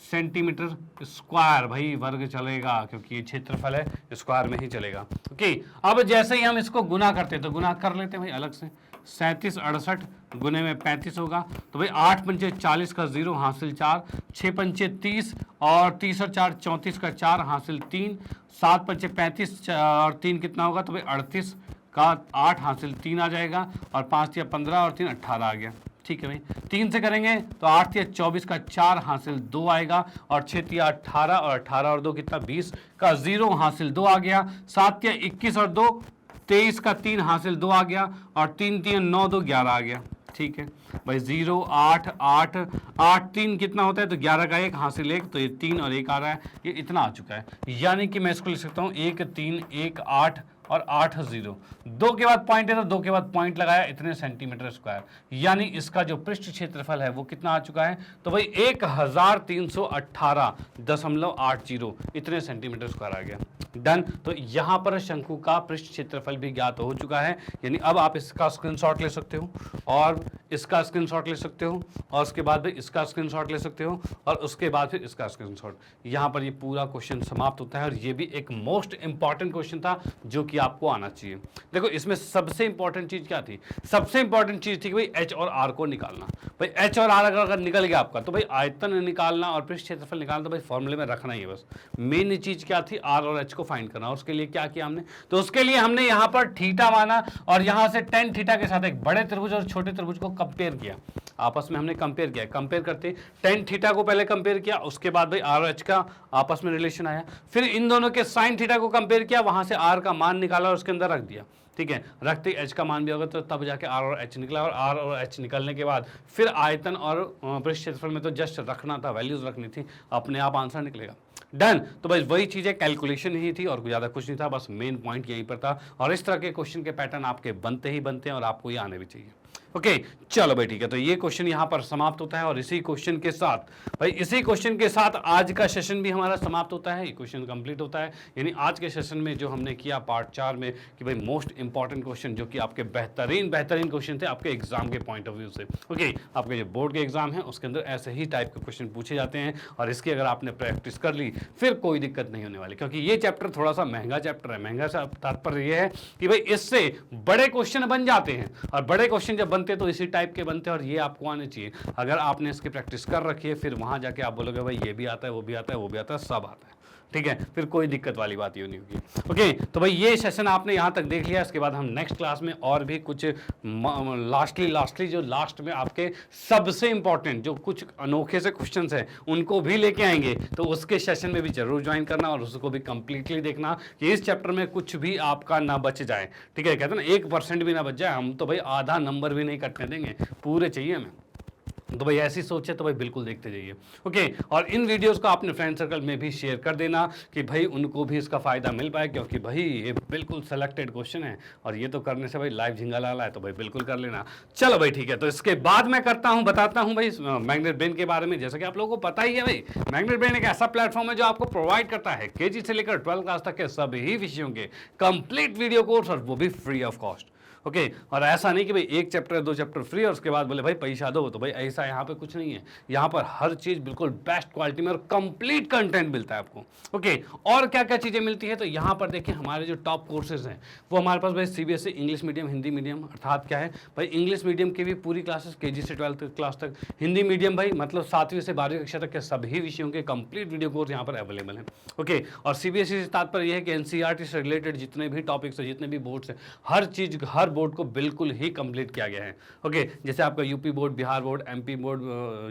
सेंटीमीटर स्क्वायर। भाई वर्ग चलेगा क्योंकि ये क्षेत्रफल है, स्क्वायर में ही चलेगा। ओके, अब जैसे ही हम इसको गुना करते हैं तो गुना कर लेते हैं भाई अलग से। 37 68 गुने में 35 होगा, तो भाई 8 पंचे 40 का 0 हासिल 4, 6 पंचे 30 और 30 और 4 34 का 4 हासिल 3, 7 पंचे 35 और 3 कितना होगा, तो भाई 38 का 8 हासिल 3 आ जाएगा, और 5 या 15 और 3 18 आ गया। ठीक है भाई, 3 से करेंगे तो 8 या 24 का 4 हासिल 2 आएगा, और 6 या 18 और 18 और 2 कितना 20 का 0 हासिल 2 आ गया, 7 या 21 और 2 23 का 3 हासिल 2 आ गया, और 3 3 9 2 11 आ गया। ठीक है भाई, 0 8 8 8 3 कितना होता है, तो 11 का 1 हासिल 1, तो ये 3 और 1 आ रहा है, ये इतना आ चुका है। यानी कि मैं इसको लिख सकता हूँ 1 3 1 8 और 8 0, 2 के बाद पॉइंट है तो 2 के बाद पॉइंट लगाया, इतने सेंटीमीटर स्क्वायर। यानी इसका जो पृष्ठ क्षेत्रफल है वो कितना आ चुका है, तो भाई 1318.80 इतने सेंटीमीटर स्क्वायर आ गया। डन। तो यहां पर शंकु का पृष्ठ क्षेत्रफल भी ज्ञात हो चुका है। यानी अब आप इसका स्क्रीनशॉट ले सकते हो, और इसका स्क्रीनशॉट ले सकते हो, और उसके बाद भी इसका स्क्रीनशॉट ले सकते हो, और उसके बाद फिर इसका स्क्रीनशॉट। यहां पर ये पूरा क्वेश्चन समाप्त होता है, और ये भी एक मोस्ट इंपॉर्टेंट क्वेश्चन था जो कि आपको आना चाहिए। देखो इसमें सबसे इंपॉर्टेंट चीज क्या थी, सबसे इंपॉर्टेंट चीज थी भाई एच और आर को निकालना। भाई एच और आर अगर निकल गया आपका, तो भाई आयतन निकालना और पृष्ठ क्षेत्रफल निकालना तो भाई फॉर्मूले में रखना ही है बस। मेन चीज क्या थी, आर और एच को फाइंड करना। उसके लिए क्या किया हमने, तो उसके लिए हमने यहां पर थीटा माना, और यहां से टेन थीटा के साथ एक बड़े त्रिभुज और छोटे त्रिभुज को कंपेयर किया, आपस में हमने कंपेयर किया। कंपेयर करते टेन थीटा को पहले कंपेयर किया, उसके बाद भाई आर और एच का आपस में रिलेशन आया, फिर इन दोनों के साइन थीटा को कंपेयर किया, वहां से आर का मान निकाला और उसके अंदर रख दिया। ठीक है, रखते एच का मान भी होगा तो तब जाके आर और एच निकला, और आर और एच निकलने के बाद फिर आयतन और पृष्ठ क्षेत्रफल में तो जस्ट रखना था, वैल्यूज रखनी थी, अपने आप आंसर निकलेगा। डन। तो बस वही चीजें, कैलकुलेशन ही थी और कुछ ज्यादा कुछ नहीं था, बस मेन पॉइंट यहीं पर था। और इस तरह के क्वेश्चन के पैटर्न आपके बनते ही बनते हैं, और आपको ये आने भी चाहिए। ओके, चलो भाई ठीक है, तो ये क्वेश्चन यहां पर समाप्त होता है, और इसी क्वेश्चन के साथ भाई इसी क्वेश्चन के साथ आज का सेशन भी हमारा समाप्त होता है, ये क्वेश्चन कंप्लीट होता है। यानी आज के सेशन में जो हमने किया पार्ट 4 में कि भाई मोस्ट इंपॉर्टेंट क्वेश्चन जो कि आपके बेहतरीन क्वेश्चन थे आपके एग्जाम के पॉइंट ऑफ व्यू से। ओके, आपके जो बोर्ड के एग्जाम है उसके अंदर ऐसे ही टाइप के क्वेश्चन पूछे जाते हैं, और इसकी अगर आपने प्रैक्टिस कर ली फिर कोई दिक्कत नहीं होने वाली, क्योंकि ये चैप्टर थोड़ा सा महंगा चैप्टर है। महंगा से तात्पर्य यह है कि भाई इससे बड़े क्वेश्चन बन जाते हैं, और बड़े क्वेश्चन जब बनते हैं तो इसी टाइप के बनते हैं, और ये आपको आने चाहिए। अगर आपने इसकी प्रैक्टिस कर रखी है, फिर वहां जाके आप बोलोगे भाई ये भी आता है, वो भी आता है, वो भी आता है, सब आता है। ठीक है, फिर कोई दिक्कत वाली बात ये नहीं होगी। ओके, तो भाई ये सेशन आपने यहां तक देख लिया। इसके बाद हम नेक्स्ट क्लास में और भी कुछ लास्टली जो लास्ट में आपके सबसे इंपॉर्टेंट जो कुछ अनोखे से क्वेश्चंस हैं उनको भी लेके आएंगे, तो उसके सेशन में भी जरूर ज्वाइन करना, और उसको भी कंप्लीटली देखना कि इस चैप्टर में कुछ भी आपका ना बच जाए। ठीक है, कहते हैं ना 1% भी ना बच जाए, हम तो भाई आधा नंबर भी नहीं कटने देंगे, पूरे चाहिए हमें। तो भाई ऐसी सोच है तो भाई बिल्कुल देखते जाइए। ओके, और इन वीडियोस को अपने फ्रेंड सर्कल में भी शेयर कर देना कि भाई उनको भी इसका फायदा मिल पाए, क्योंकि भाई ये बिल्कुल सेलेक्टेड क्वेश्चन है, और ये तो करने से भाई लाइव झिंगा लाला है, तो भाई बिल्कुल कर लेना। चलो भाई ठीक है, तो इसके बाद मैं बताता हूँ भाई मैग्नेट ब्रेन के बारे में। जैसा कि आप लोगों को पता ही है भाई, मैग्नेट ब्रेन एक ऐसा प्लेटफॉर्म है जो आपको प्रोवाइड करता है केजी से लेकर 12 क्लास तक के सभी विषयों के कंप्लीट वीडियो कोर्स, और वो भी फ्री ऑफ कॉस्ट। ओके, और ऐसा नहीं कि भाई 1 चैप्टर 2 चैप्टर फ्री और उसके बाद बोले भाई पैसा दो, तो भाई ऐसा यहाँ पे कुछ नहीं है। यहाँ पर हर चीज़ बिल्कुल बेस्ट क्वालिटी में और कंप्लीट कंटेंट मिलता है आपको। ओके, और क्या क्या चीज़ें मिलती है, तो यहाँ पर देखिए हमारे जो टॉप कोर्सेज हैं वो हमारे पास भाई CBSE English medium, Hindi medium, अर्थात क्या है भाई इंग्लिश मीडियम की भी पूरी क्लासेस KG से 12 क्लास तक, हिंदी मीडियम भाई मतलब 7वीं से 12वीं कक्षा तक के सभी विषयों के कंप्लीट वीडियो कोर्स यहाँ पर अवेलेबल हैं। ओके, और CBSE से तात्पर्य यह है कि NCERT से रिलेटेड जितने भी टॉपिक्स हैं, जितने भी बोर्ड्स हैं, हर चीज़ हर बोर्ड को बिल्कुल ही कंप्लीट किया गया है। ओके, जैसे आपका UP board, Bihar board, MP board,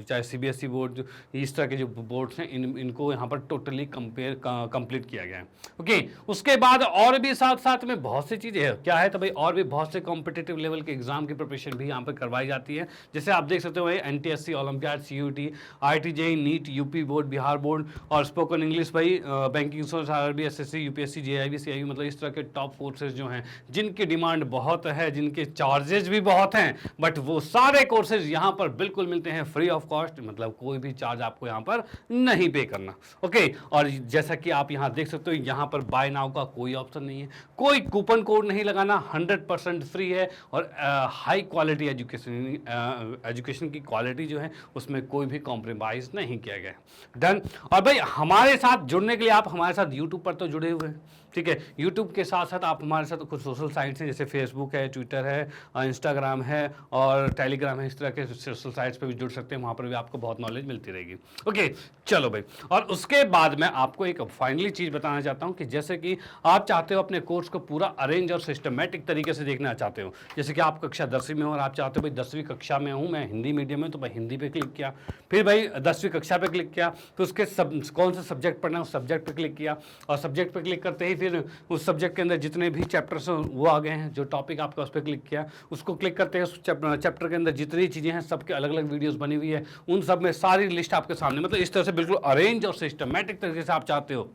चाहे CBSE बोर्ड, इस तरह के जो बोर्ड्स हैं इनको यहाँ पर टोटली कंप्लीट किया गया है। ओके, उसके बाद और भी साथ साथ में बहुत सी चीज़ें हैं। क्या है, तो भाई और भी बहुत से कॉम्पिटिटिव लेवल के एग्जाम की प्रिपरेशन भी यहाँ पर करवाई जाती है। जैसे आप देख सकते हो भाई NTSC, olympiad, CUT, IIT JEE, NEET, UP board, Bihar board, और स्पोकन इंग्लिश भाई, banking, RRB, SSC, UPSC, JIB, CIB, मतलब इस तरह के टॉप कोर्सेज जो हैं जिनकी डिमांड बहुत है जिनके चार्जेस भी बहुत हैं, बट वो सारे कोर्सेज यहाँ पर बिल्कुल मिलते हैं फ्री ऑफ कॉस्ट, मतलब कोई भी चार्ज आपको यहाँ पर नहीं पे करना। ओके, और जैसा कि आप यहाँ देख सकते हो, यहाँ पर बाय नाउ का कोई ऑप्शन नहीं है, कोई कूपन कोड नहीं लगाना, 100% फ्री है और हाई क्वालिटी एजुकेशन की क्वालिटी जो है उसमें कोई भी कॉम्प्रोमाइज़ नहीं किया गया है। डन। और भाई हमारे साथ जुड़ने के लिए आप हमारे साथ यूट्यूब पर तो जुड़े हुए हैं, ठीक है। यूट्यूब के साथ साथ आप हमारे साथ कुछ सोशल साइट्स हैं, जैसे फेसबुक है, ट्विटर है, इंस्टाग्राम है और टेलीग्राम है, इस तरह के सोशल साइट्स पे भी जुड़ सकते हैं, वहाँ पर भी आपको बहुत नॉलेज मिलती रहेगी। ओके, चलो भाई। और उसके बाद मैं आपको एक फाइनली चीज़ बताना चाहता हूँ कि जैसे कि आप चाहते हो अपने कोर्स को पूरा अरेंज और सिस्टमेटिक तरीके से देखना चाहते हो, जैसे कि आप कक्षा 10वीं में हो और आप चाहते हो भाई 10वीं कक्षा में हूँ, मैं हिंदी मीडियम में, तो भाई हिंदी पे क्लिक किया, फिर भाई 10वीं कक्षा पे क्लिक किया, तो उसके कौन सा सब्जेक्ट पढ़ना है उस सब्जेक्ट पे क्लिक किया, और सब्जेक्ट पे क्लिक करते ही फिर उस सब्जेक्ट के अंदर जितने भी चैप्टर्स वो आ गए हैं, जो टॉपिक आपका उस पर क्लिक किया, उसको क्लिक करते हैं, उस चैप्टर के अंदर जितनी चीज़ें हैं सबके अलग अलग वीडियोस बनी हुई है, उन सब में सारी लिस्ट आपके सामने, मतलब इस तरह से बिल्कुल अरेंज और सिस्टमैटिक तरीके से आप चाहते हो,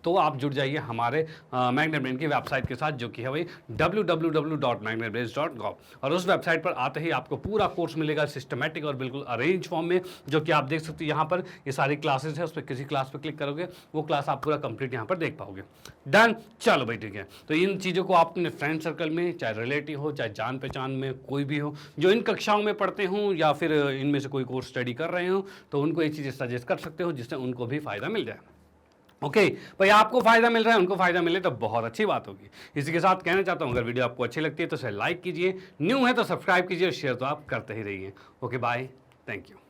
तो आप जुड़ जाइए हमारे मैग्नेट ब्रेन की वेबसाइट के साथ, जो कि है वही www.magnetbrains.com, और उस वेबसाइट पर आते ही आपको पूरा कोर्स मिलेगा सिस्टमैटिक और बिल्कुल अरेंज फॉर्म में, जो कि आप देख सकते हो यहाँ पर ये सारी क्लासेस है, उस पर किसी क्लास पर क्लिक करोगे वो क्लास आप पूरा कंप्लीट यहाँ पर देख पाओगे। डन। चलो भाई ठीक है, तो इन चीज़ों को आप अपने फ्रेंड सर्कल में, चाहे रिलेटिव हो चाहे जान पहचान में कोई भी हो जो इन कक्षाओं में पढ़ते हों या फिर इनमें से कोई कोर्स स्टडी कर रहे हो, तो उनको ये चीज़ें सजेस्ट कर सकते हो जिससे उनको भी फ़ायदा मिल जाए। ओके भाई, आपको फायदा मिल रहा है, उनको फायदा मिले तो बहुत अच्छी बात होगी। इसी के साथ कहना चाहता हूँ, अगर वीडियो आपको अच्छी लगती है तो इसे लाइक कीजिए, न्यू है तो सब्सक्राइब कीजिए और शेयर तो आप करते ही रहिए। Okay bye, thank you.